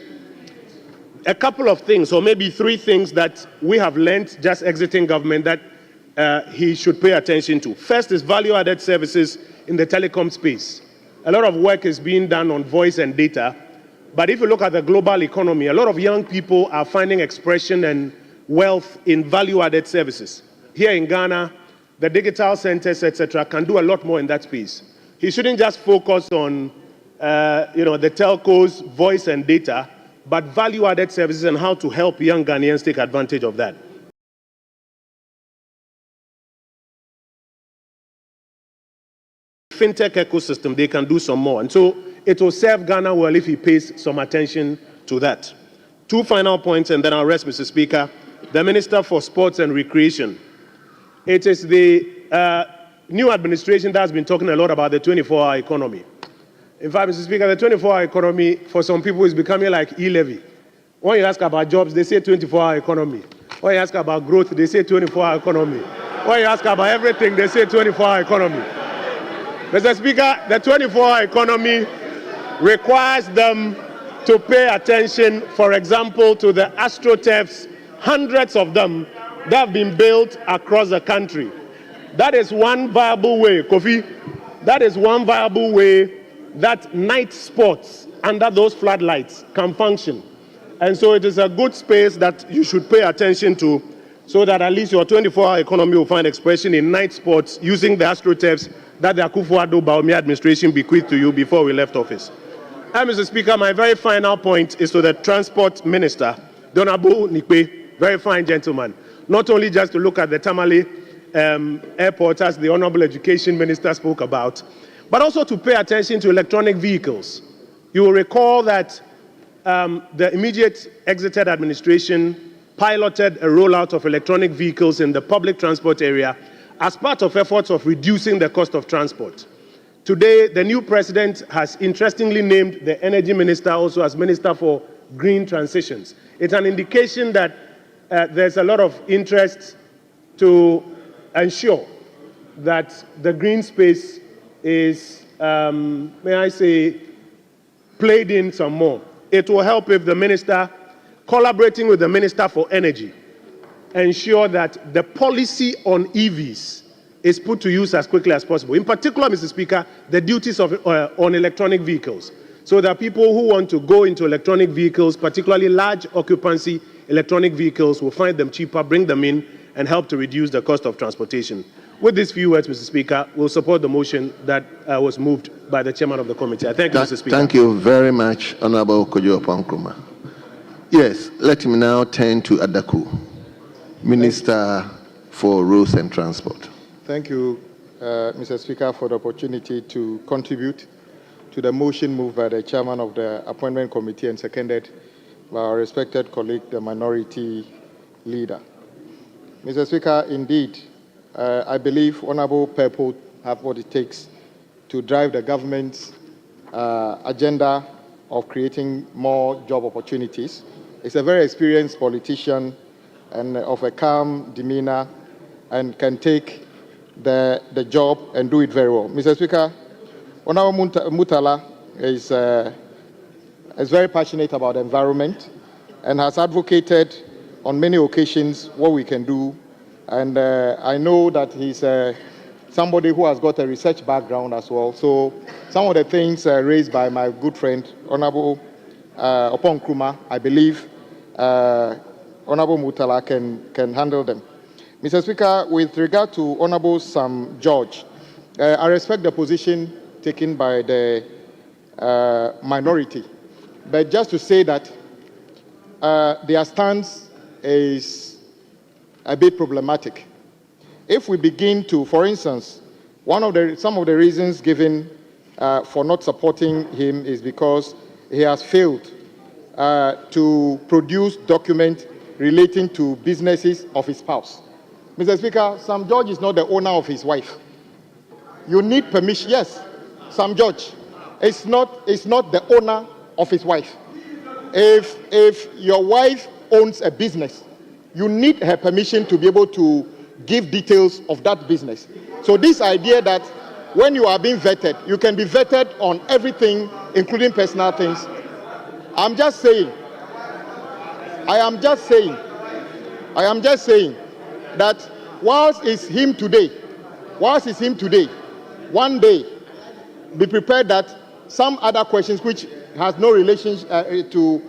A couple of things, or maybe three things that we have learned just exiting government that he should pay attention to. First is value-added services in the telecom space. A lot of work is being done on voice and data, but if you look at the global economy, a lot of young people are finding expression and wealth in value-added services. Here in Ghana, the digital centers, etc., can do a lot more in that space. He shouldn't just focus on, the telcos, voice and data, but value-added services and how to help young Ghanaians take advantage of that. Fintech ecosystem, they can do some more. And so it will serve Ghana well if he pays some attention to that. Two final points, and then I'll rest, Mr. Speaker. The Minister for Sports and Recreation. It is the new administration that has been talking a lot about the 24-hour economy. In fact, Mr. Speaker, the 24-hour economy for some people is becoming like e-levy. When you ask about jobs, they say 24-hour economy. When you ask about growth, they say 24-hour economy. When you ask about everything, they say 24-hour economy. Mr. Speaker, the 24-hour economy requires them to pay attention, for example, to the astroturfs, hundreds of them that have been built across the country. That is one viable way, Kofi, that is one viable way that night sports under those floodlights can function. And so it is a good space that you should pay attention to, so that at least your 24-hour economy will find expression in night sports using the astroturfs that the Akufo-Addo administration bequeathed to you before we left office. And Mr. Speaker, my very final point is to the Transport Minister, Honorable Nikwe, very fine gentleman, not only just to look at the Tamale airport, as the Honorable Education Minister spoke about, but also to pay attention to electronic vehicles. You will recall that the immediate exited administration piloted a rollout of electronic vehicles in the public transport area as part of efforts of reducing the cost of transport. Today, the new president has interestingly named the energy minister also as Minister for Green Transitions. It's an indication that there's a lot of interest to ensure that the green space is, may I say, played in some more. It will help if the minister, collaborating with the Minister for Energy, ensure that the policy on EVs is put to use as quickly as possible. In particular, Mr. Speaker, the duties of, on electronic vehicles, so that people who want to go into electronic vehicles, particularly large occupancy electronic vehicles, will find them cheaper, bring them in, and help to reduce the cost of transportation. With these few words, Mr. Speaker, we'll support the motion that was moved by the chairman of the committee. I thank you, Mr. Speaker. Thank you very much, Honorable Kojo Opan-Nkrumah. Yes, let me now turn to Adaku, Minister for Roads and Transport. Thank you, Mr. Speaker, for the opportunity to contribute to the motion moved by the chairman of the Appointment Committee and seconded by our respected colleague, the Minority Leader. Mr. Speaker, indeed, I believe Honorable Purple have what it takes to drive the government's agenda of creating more job opportunities. He's a very experienced politician and of a calm demeanor and can take the job and do it very well. Mr. Speaker, Honorable Mutala is very passionate about the environment and has advocated on many occasions what we can do. And I know that he's somebody who has got a research background as well. So some of the things raised by my good friend, Honorable Opan-Nkrumah, I believe Honorable Mutala can handle them. Mr. Speaker, with regard to Honorable Sam George, I respect the position taken by the minority. But just to say that their stance is a bit problematic. If we begin to, for instance, some of the reasons given for not supporting him is because he has failed to produce documents relating to businesses of his spouse. Mr. Speaker, Sam George is not the owner of his wife. You need permission. Yes, Sam George is not the owner of his wife. If your wife owns a business, you need her permission to be able to give details of that business. So this idea that when you are being vetted, you can be vetted on everything, including personal things. I am just saying that whilst it's him today, one day, be prepared that some other questions which has no relation to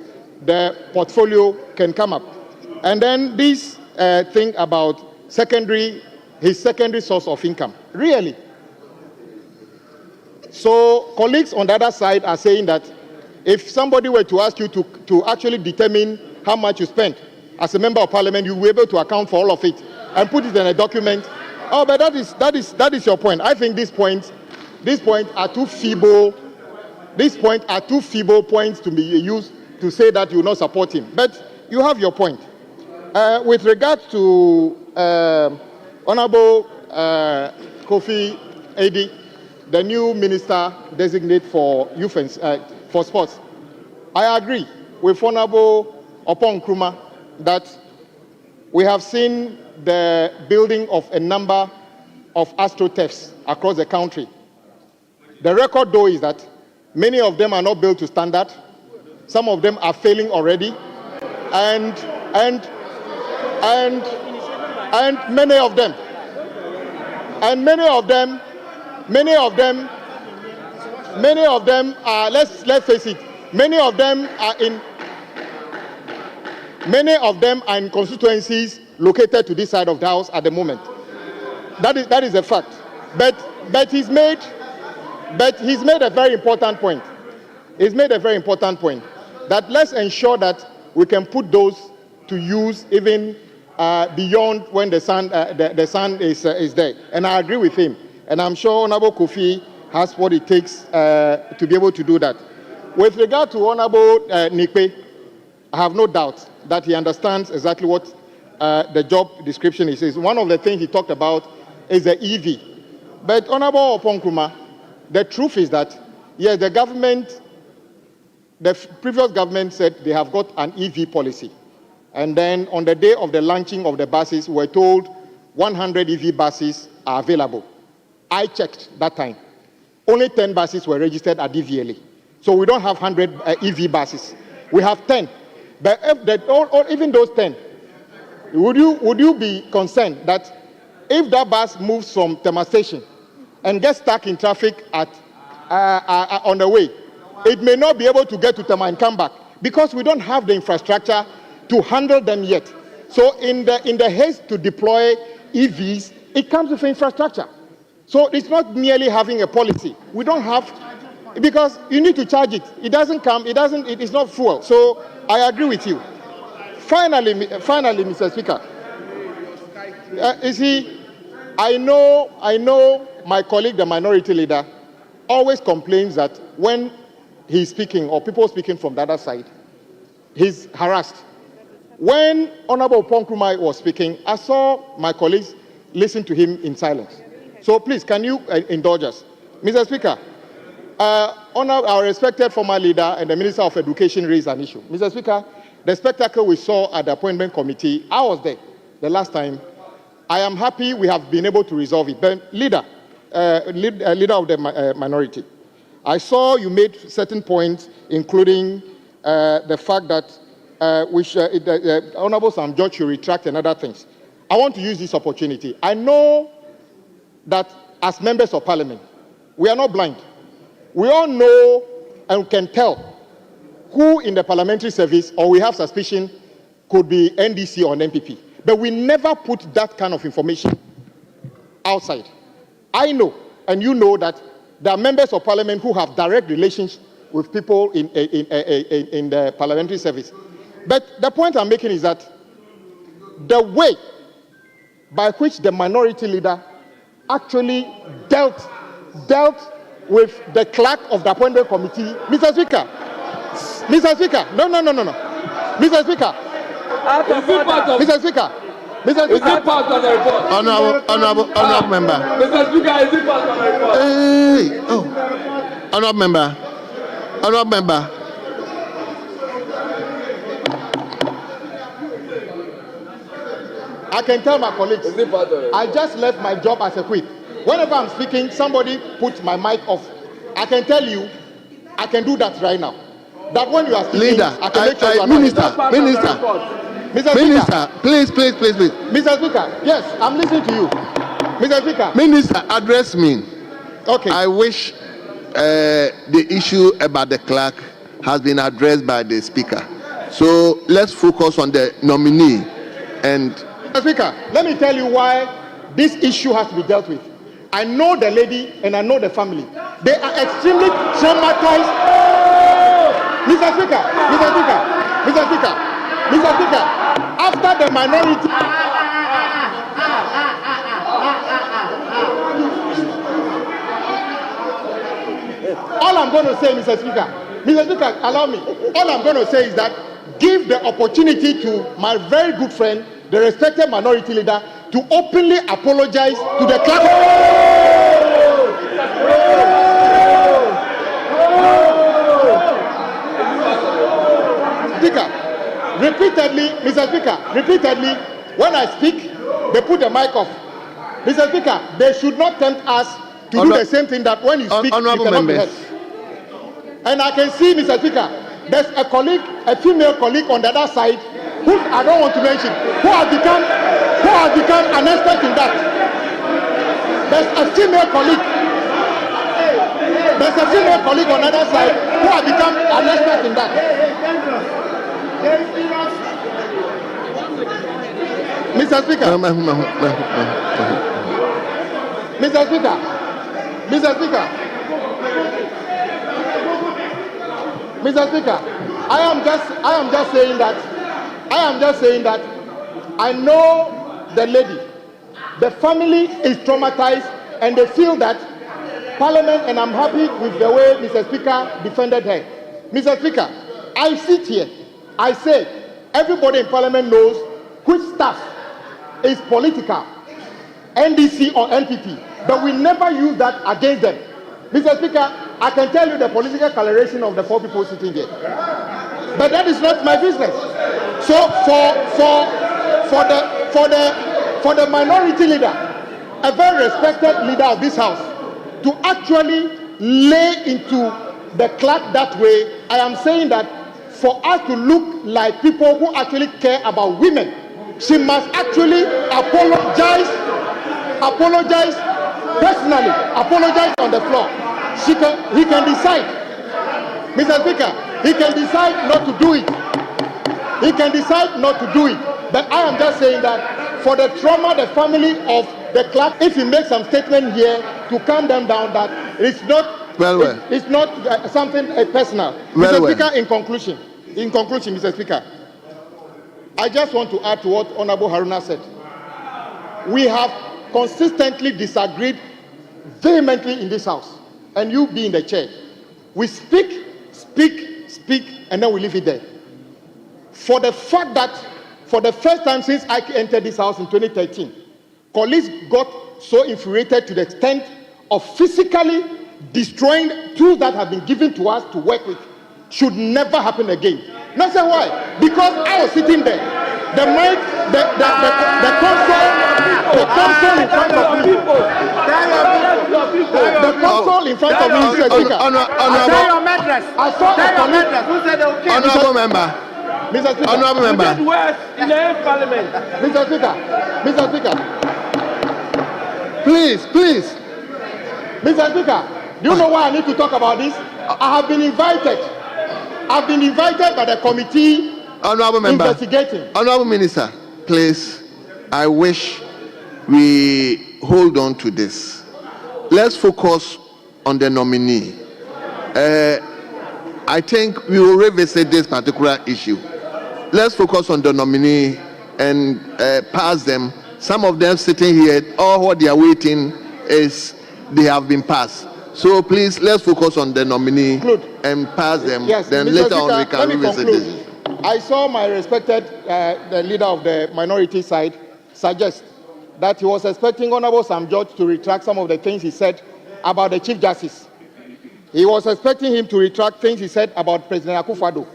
the portfolio can come up. And then this thing about his secondary source of income. Really? So colleagues on the other side are saying that if somebody were to ask you to actually determine how much you spent as a member of parliament, you will be able to account for all of it and put it in a document. Oh, but that is your point. I think these points are too feeble. These points are too feeble points to be used to say that you will not support him. But you have your point. With regard to Honorable Kofi Edi, the new minister designate for youth and for sports, I agree with Honorable Opan-Nkrumah that we have seen the building of a number of astroturfs across the country. The record, though, is that many of them are not built to standard. Some of them are failing already, and many of them, are. Let's face it. Many of them are in constituencies located to this side of the house at the moment. That is a fact. But he's made a very important point. He's made a very important point that let's ensure that we can put those to use even beyond when the sun is there. And I agree with him. And I'm sure Honorable Kofi has what it takes to be able to do that. With regard to Honorable Nikwe, I have no doubt that he understands exactly what the job description is. One of the things he talked about is the EV. But Honorable Oponkruma, the truth is that, yes, the previous government said they have got an EV policy. And then on the day of the launching of the buses, we were told 100 EV buses are available. I checked that time. Only 10 buses were registered at DVLA. So we don't have 100 EV buses. We have 10. But even those 10, would you be concerned that if that bus moves from Tema Station and gets stuck in traffic on the way, it may not be able to get to Tema and come back because we don't have the infrastructure to handle them yet. So in the haste to deploy EVs, it comes with infrastructure. So it's not merely having a policy. We don't have, because you need to charge it. It is not fuel. So I agree with you. Finally, Mr. Speaker, you see, I know my colleague, the minority leader, always complains that when he's speaking or people speaking from the other side, he's harassed. When Honorable Oponkruma was speaking, I saw my colleagues listen to him in silence. So please, can you indulge us? Mr. Speaker, our respected former leader and the Minister of Education raised an issue. Mr. Speaker, the spectacle we saw at the appointment committee, I was there the last time. I am happy we have been able to resolve it. But leader of the minority, I saw you made certain points, including the fact that Honorable Sam George should retract and other things. I want to use this opportunity. I know that as members of parliament, we are not blind. We all know and can tell who in the parliamentary service, or we have suspicion, could be NDC or an MPP. But we never put that kind of information outside. I know, and you know, that there are members of parliament who have direct relations with people in the parliamentary service. But the point I'm making is that the way by which the minority leader actually dealt with the clerk of the appointment committee, Mr. Speaker, no. Mr. Speaker, Mr. Speaker, Mr. Speaker. Is it part of the report? Honorable member. Mr. Speaker, is it part of the report? Hey, oh, honorable member. I can tell my colleagues, I just left my job as a whip. Whenever I'm speaking, somebody puts my mic off. I can tell you, I can do that right now. That when you are speaking, Leader, I can make sure you are Minister, please. Mr. Speaker, yes, I'm listening to you. Mr. Speaker. Minister, address me. Okay. I wish the issue about the clerk has been addressed by the Speaker. So let's focus on the nominee. And Mr. Speaker, let me tell you why this issue has to be dealt with. I know the lady and I know the family. They are extremely traumatized. Mr. Speaker, after the minority. All I'm going to say, Mr. Speaker, allow me. All I'm going to say is that give the opportunity to my very good friend, the respected minority leader, to openly apologize to the clerk. Repeatedly, when I speak, they put the mic off. Mr. Speaker, they should not tempt us to do the same thing that when you speak, you cannot be heard. And I can see, Mr. Speaker, there's a colleague, a female colleague on the other side, who I don't want to mention, who has become an expert in that. There's a female colleague on the other side who has become an expert in that. Mr. Speaker. Mr. Speaker. Mr. Speaker. Mr. Speaker, I am just saying that I know the lady. The family is traumatized and they feel that Parliament, and I'm happy with the way Mr. Speaker defended her. Mr. Speaker, I sit here, I say, everybody in Parliament knows which staff is political, NDC or NPP, but we never use that against them. Mr. Speaker, I can tell you the political coloration of the 4 people sitting here, but that is not my business. So for the minority leader, a very respected leader of this house, to actually lay into the clerk that way, I am saying that for us to look like people who actually care about women, she must actually apologize personally, apologize on the floor. He can decide, Mr. Speaker, he can decide not to do it. He can decide not to do it. But I am just saying that for the trauma, the family of the clerk, if he makes some statement here to calm them down, that it's not it's not something personal. Mr. Speaker, in conclusion, Mr. Speaker, I just want to add to what Honorable Haruna said. We have consistently disagreed vehemently in this house, and you being the chair. We speak, and then we leave it there. For the fact that for the first time since I entered this house in 2013, colleagues got so infuriated to the extent of physically destroying tools that have been given to us to work with. Should never happen again. Not say why? Because I was sitting there. The mic, the console in front of me. The console in front of me, Mr. Speaker. I saw a colleague. Who said okay? Honorable member. Mr. Speaker. Honorable member. We did worse in the Parliament. Mr. Speaker. Please. Mr. Speaker, do you know why I need to talk about this? I have been invited. I've been invited by the committee Honorable member, investigating. Honorable Minister, please, I wish we hold on to this. Let's focus on the nominee. I think we will revisit this particular issue. Let's focus on the nominee and pass them. Some of them sitting here, all what they are waiting is they have been passed. So please, let's focus on the nominee and pass them. Yes, then Mr. later Speaker, on we can revisit this. I saw my respected the leader of the minority side suggest that he was expecting Honorable Sam George to retract some of the things he said about the Chief Justice. He was expecting him to retract things he said about President Akufo-Addo.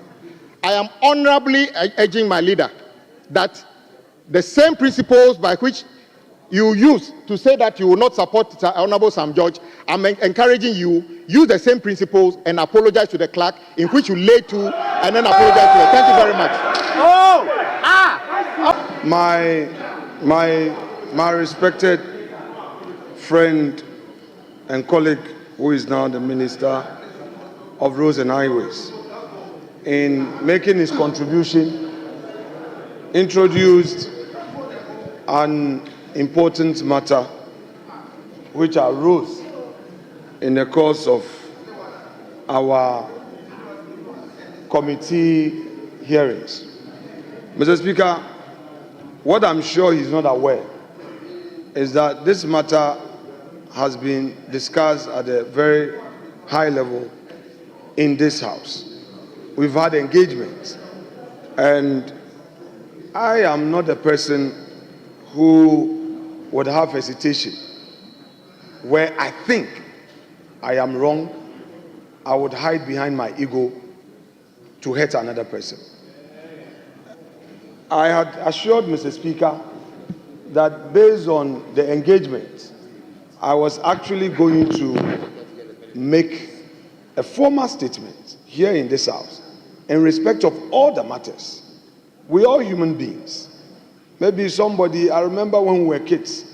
I am honorably urging my leader that the same principles by which you use to say that you will not support Honorable Sam George, I'm encouraging you, use the same principles and apologize to the clerk in which you lay to and then apologize to her. Thank you very much. My respected friend and colleague, who is now the Minister of Roads and Highways, in making his contribution, introduced an important matter which arose in the course of our committee hearings. Mr. Speaker, what I'm sure he's not aware is that this matter has been discussed at a very high level in this House. We've had engagements, and I am not a person who would have hesitation. Where I think I am wrong, I would hide behind my ego to hurt another person. I had assured Mr. Speaker that based on the engagement I was actually going to make a formal statement here in this house in respect of all the matters. We are human beings. Maybe somebody, I remember when we were kids,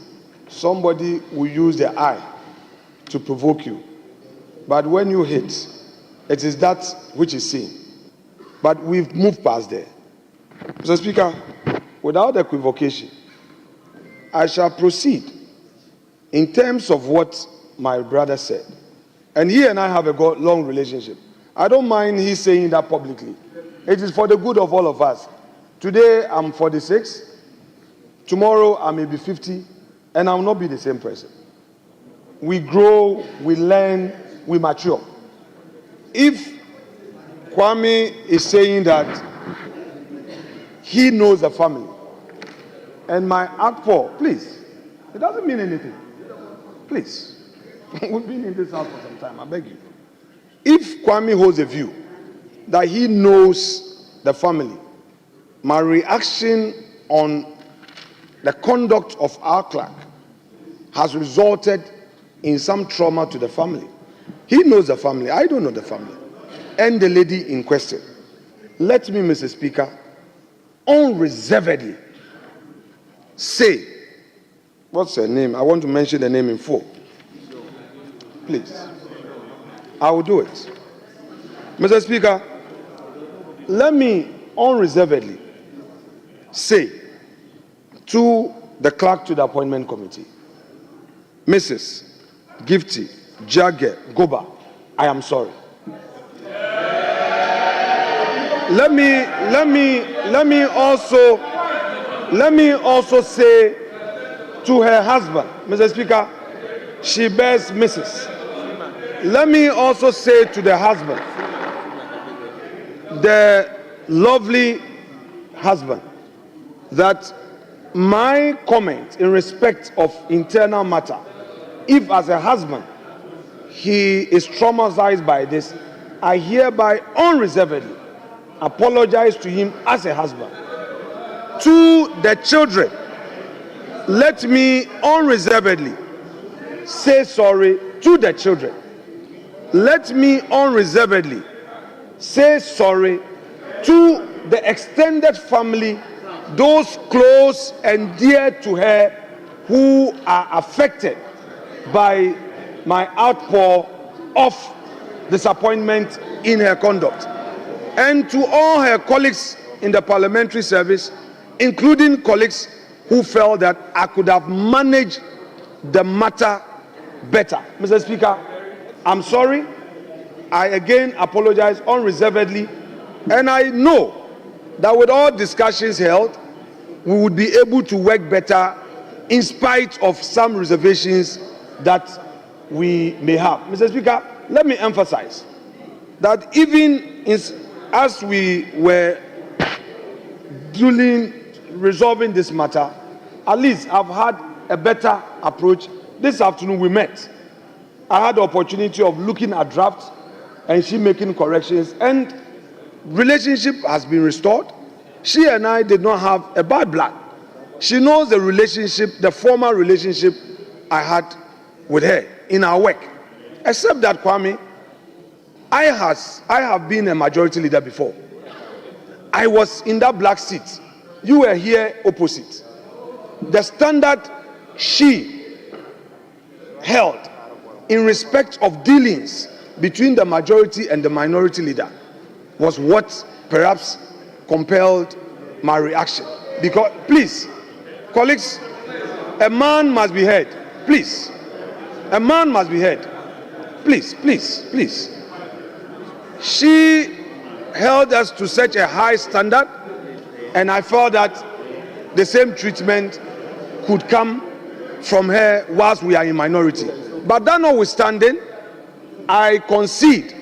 somebody will use their eye to provoke you. But when you hit, it is that which is seen. But we've moved past there. Mr. Speaker, without equivocation, I shall proceed in terms of what my brother said. And he and I have a long relationship. I don't mind he saying that publicly. It is for the good of all of us. Today I'm 46. Tomorrow I may be 50, and I will not be the same person. We grow, we learn, we mature. If Kwame is saying that he knows the family, and my Akpo, please, it doesn't mean anything. Please. We've been in this house for some time, I beg you. If Kwame holds a view that he knows the family, my reaction on the conduct of our clerk has resulted in some trauma to the family. He knows the family, I don't know the family. And the lady in question. Let me, Mr. Speaker, unreservedly say, what's her name? I want to mention the name in full. Please. I will do it. Mr. Speaker, let me unreservedly say to the clerk to the appointment committee, Mrs. Gifty Jagger Goba, I am sorry. Let me also say to her husband, Mr. Speaker, she bears Mrs. Let me also say to the husband, the lovely husband, that my comment in respect of internal matter, if as a husband he is traumatized by this, I hereby unreservedly apologize to him as a husband. To the children, let me unreservedly say sorry to the children. Let me unreservedly say sorry to the extended family, those close and dear to her who are affected by my outpour of disappointment in her conduct. And to all her colleagues in the parliamentary service, including colleagues who felt that I could have managed the matter better. Mr. Speaker, I'm sorry. I again apologize unreservedly, and I know that with all discussions held, we would be able to work better in spite of some reservations that we may have. Mr. Speaker, let me emphasize that even as we were resolving this matter, at least I've had a better approach. This afternoon we met. I had the opportunity of looking at drafts and she making corrections, and relationship has been restored. She and I did not have a bad blood. She knows the relationship, the former relationship I had with her in our work. Except that, Kwame, I have been a majority leader before. I was in that black seat. You were here opposite. The standard she held in respect of dealings between the majority and the minority leader was what perhaps compelled my reaction. Because, please, colleagues, a man must be heard. Please. A man must be heard. Please, please, please. She held us to such a high standard, and I felt that the same treatment could come from her whilst we are in minority. But that notwithstanding, I concede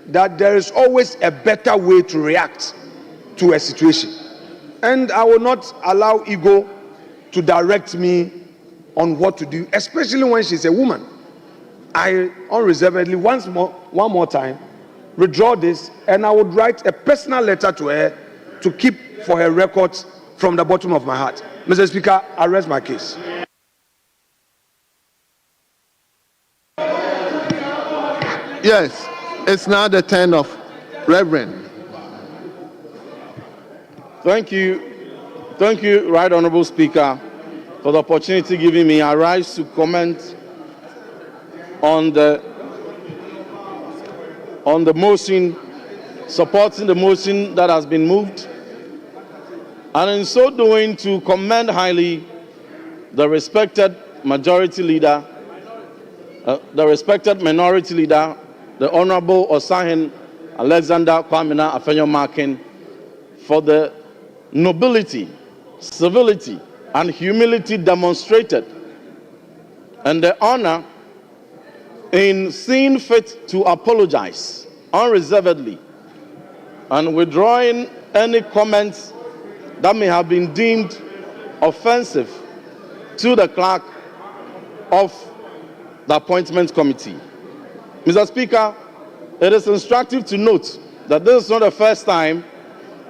that there is always a better way to react to a situation. And I will not allow ego to direct me on what to do, especially when she's a woman. I unreservedly, one more time, withdraw this, and I would write a personal letter to her to keep for her records from the bottom of my heart. Mr. Speaker, I rest my case. Yes, it's now the turn of Reverend. Thank you, Right Honourable Speaker, for the opportunity given me. I rise to comment on the motion, supporting the motion that has been moved, and in so doing to commend highly the respected majority leader, the respected minority leader, the Honourable Osahin Alexander Kwamina Afenyo-Markin, for the nobility, civility, and humility demonstrated, and the honor in seeing fit to apologize unreservedly and withdrawing any comments that may have been deemed offensive to the clerk of the Appointments Committee. Mr. Speaker, it is instructive to note that this is not the first time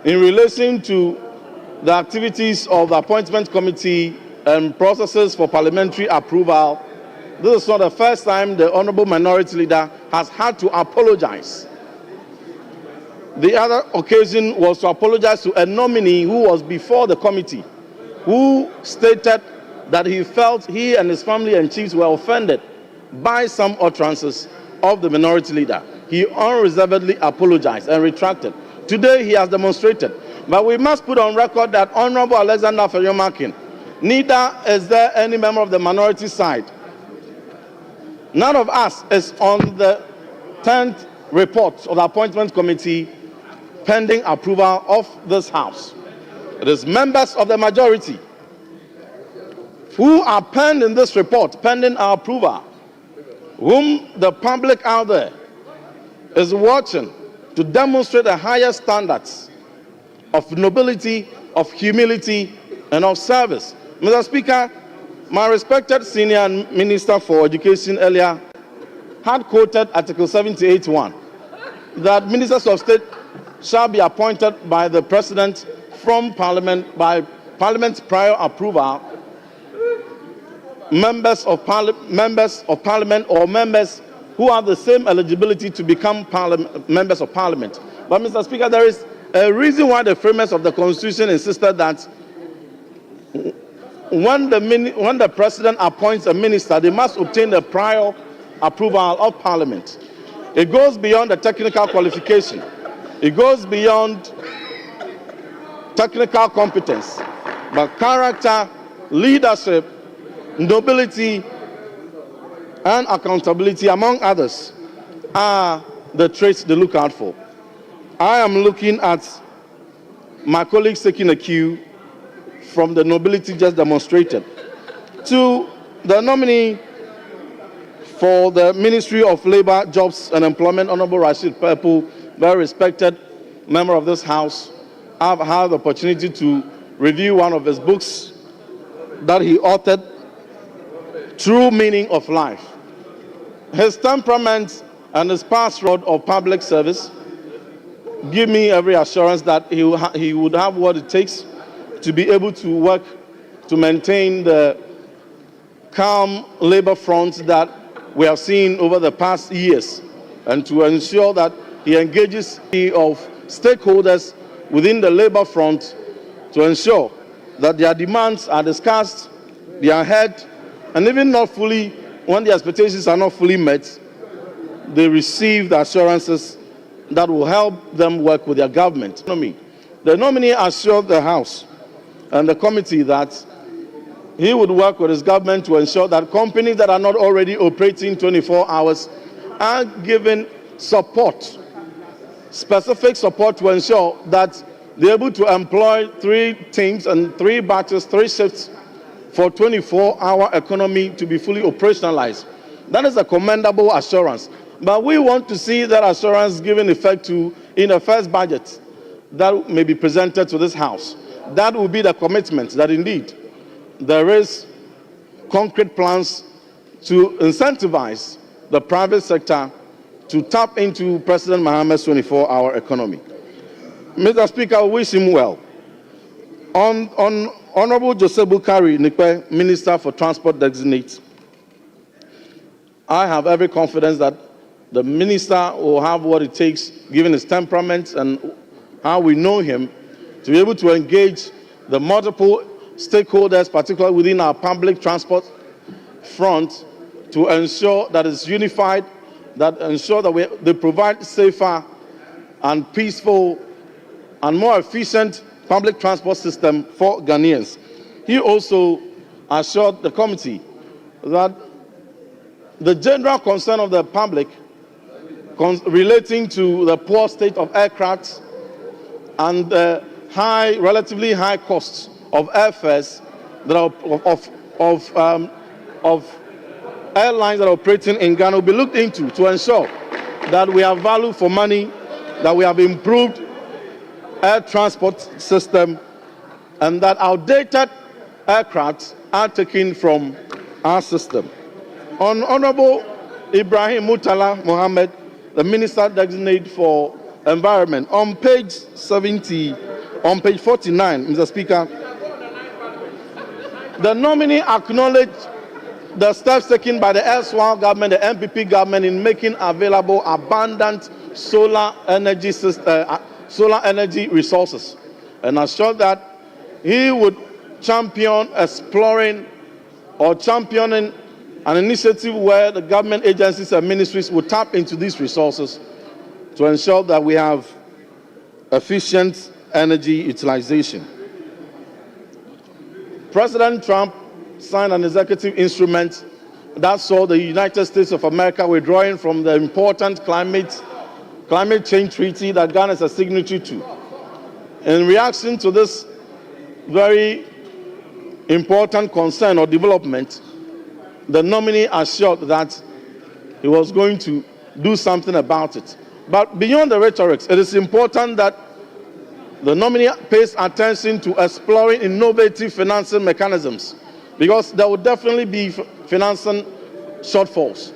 in relation to the activities of the Appointments Committee and processes for parliamentary approval. This is not the first time the Honourable Minority Leader has had to apologize. The other occasion was to apologize to a nominee who was before the committee, who stated that he felt he and his family and chiefs were offended by some utterances of the Minority Leader. He unreservedly apologized and retracted. Today he has demonstrated. But we must put on record that Honourable Alexander Afenyo-Markin, neither is there any member of the minority side. None of us is on the 10th report of the Appointment Committee pending approval of this House. It is members of the majority who are penned in this report, pending our approval, whom the public out there is watching to demonstrate the highest standards of nobility, of humility, and of service. Mr. Speaker, my respected senior Minister for Education earlier had quoted Article 78(1) that ministers of state shall be appointed by the President from Parliament by Parliament's prior approval. Members of Parliament or members who have the same eligibility to become members of Parliament. But Mr. Speaker, there is a reason why the framers of the Constitution insisted that when the President appoints a minister, they must obtain the prior approval of Parliament. It goes beyond the technical qualification. It goes beyond technical competence, but character, leadership, nobility, and accountability, among others, are the traits they look out for. I am looking at my colleagues taking a cue from the nobility just demonstrated. To the nominee for the Ministry of Labour, Jobs and Employment, Honourable Rashid Pepu, very respected member of this House. I've had the opportunity to review one of his books that he authored, True Meaning of Life. His temperament and his past road of public service give me every assurance that he would have what it takes to be able to work to maintain the calm labor front that we have seen over the past years, and to ensure that he engages of stakeholders within the labor front to ensure that their demands are discussed, they are heard, and even not fully, when the expectations are not fully met, they receive the assurances that will help them work with their government. The nominee assured the House and the committee that he would work with his government to ensure that companies that are not already operating 24 hours are given support, specific support, to ensure that they're able to employ 3 teams and 3 batches, 3 shifts for 24-hour economy to be fully operationalized. That is a commendable assurance. But we want to see that assurance given effect to in the first budget that may be presented to this House. That will be the commitment that indeed there is concrete plans to incentivize the private sector to tap into President Mohammed's 24-hour economy. Mr. Speaker, I wish him well. On Honorable Joseph Bukari Nikwe, Minister for Transport Designate, I have every confidence that The minister will have what it takes, given his temperament and how we know him, to be able to engage the multiple stakeholders, particularly within our public transport front, to ensure that it's unified, that ensure that they provide safer and peaceful and more efficient public transport system for Ghanaians. He also assured the committee that the general concern of the public relating to the poor state of aircraft and the relatively high costs of airfares that are of airlines that are operating in Ghana will be looked into to ensure that we have value for money, that we have improved air transport system, and that outdated aircraft are taken from our system. Honorable Ibrahim Murtala Mohammed, the Minister Designate for Environment, on page 49, Mr. Speaker, the nominee acknowledged the steps taken by the erstwhile government, the MPP government, in making available abundant solar energy resources, and assured that he would champion exploring or championing an initiative where the government agencies and ministries would tap into these resources to ensure that we have efficient energy utilization. President Trump signed an executive instrument that saw the United States of America withdrawing from the important climate change treaty that Ghana is a signatory to. In reaction to this very important concern or development, the nominee assured that he was going to do something about it. But beyond the rhetoric, it is important that the nominee pays attention to exploring innovative financing mechanisms, because there will definitely be financing shortfalls.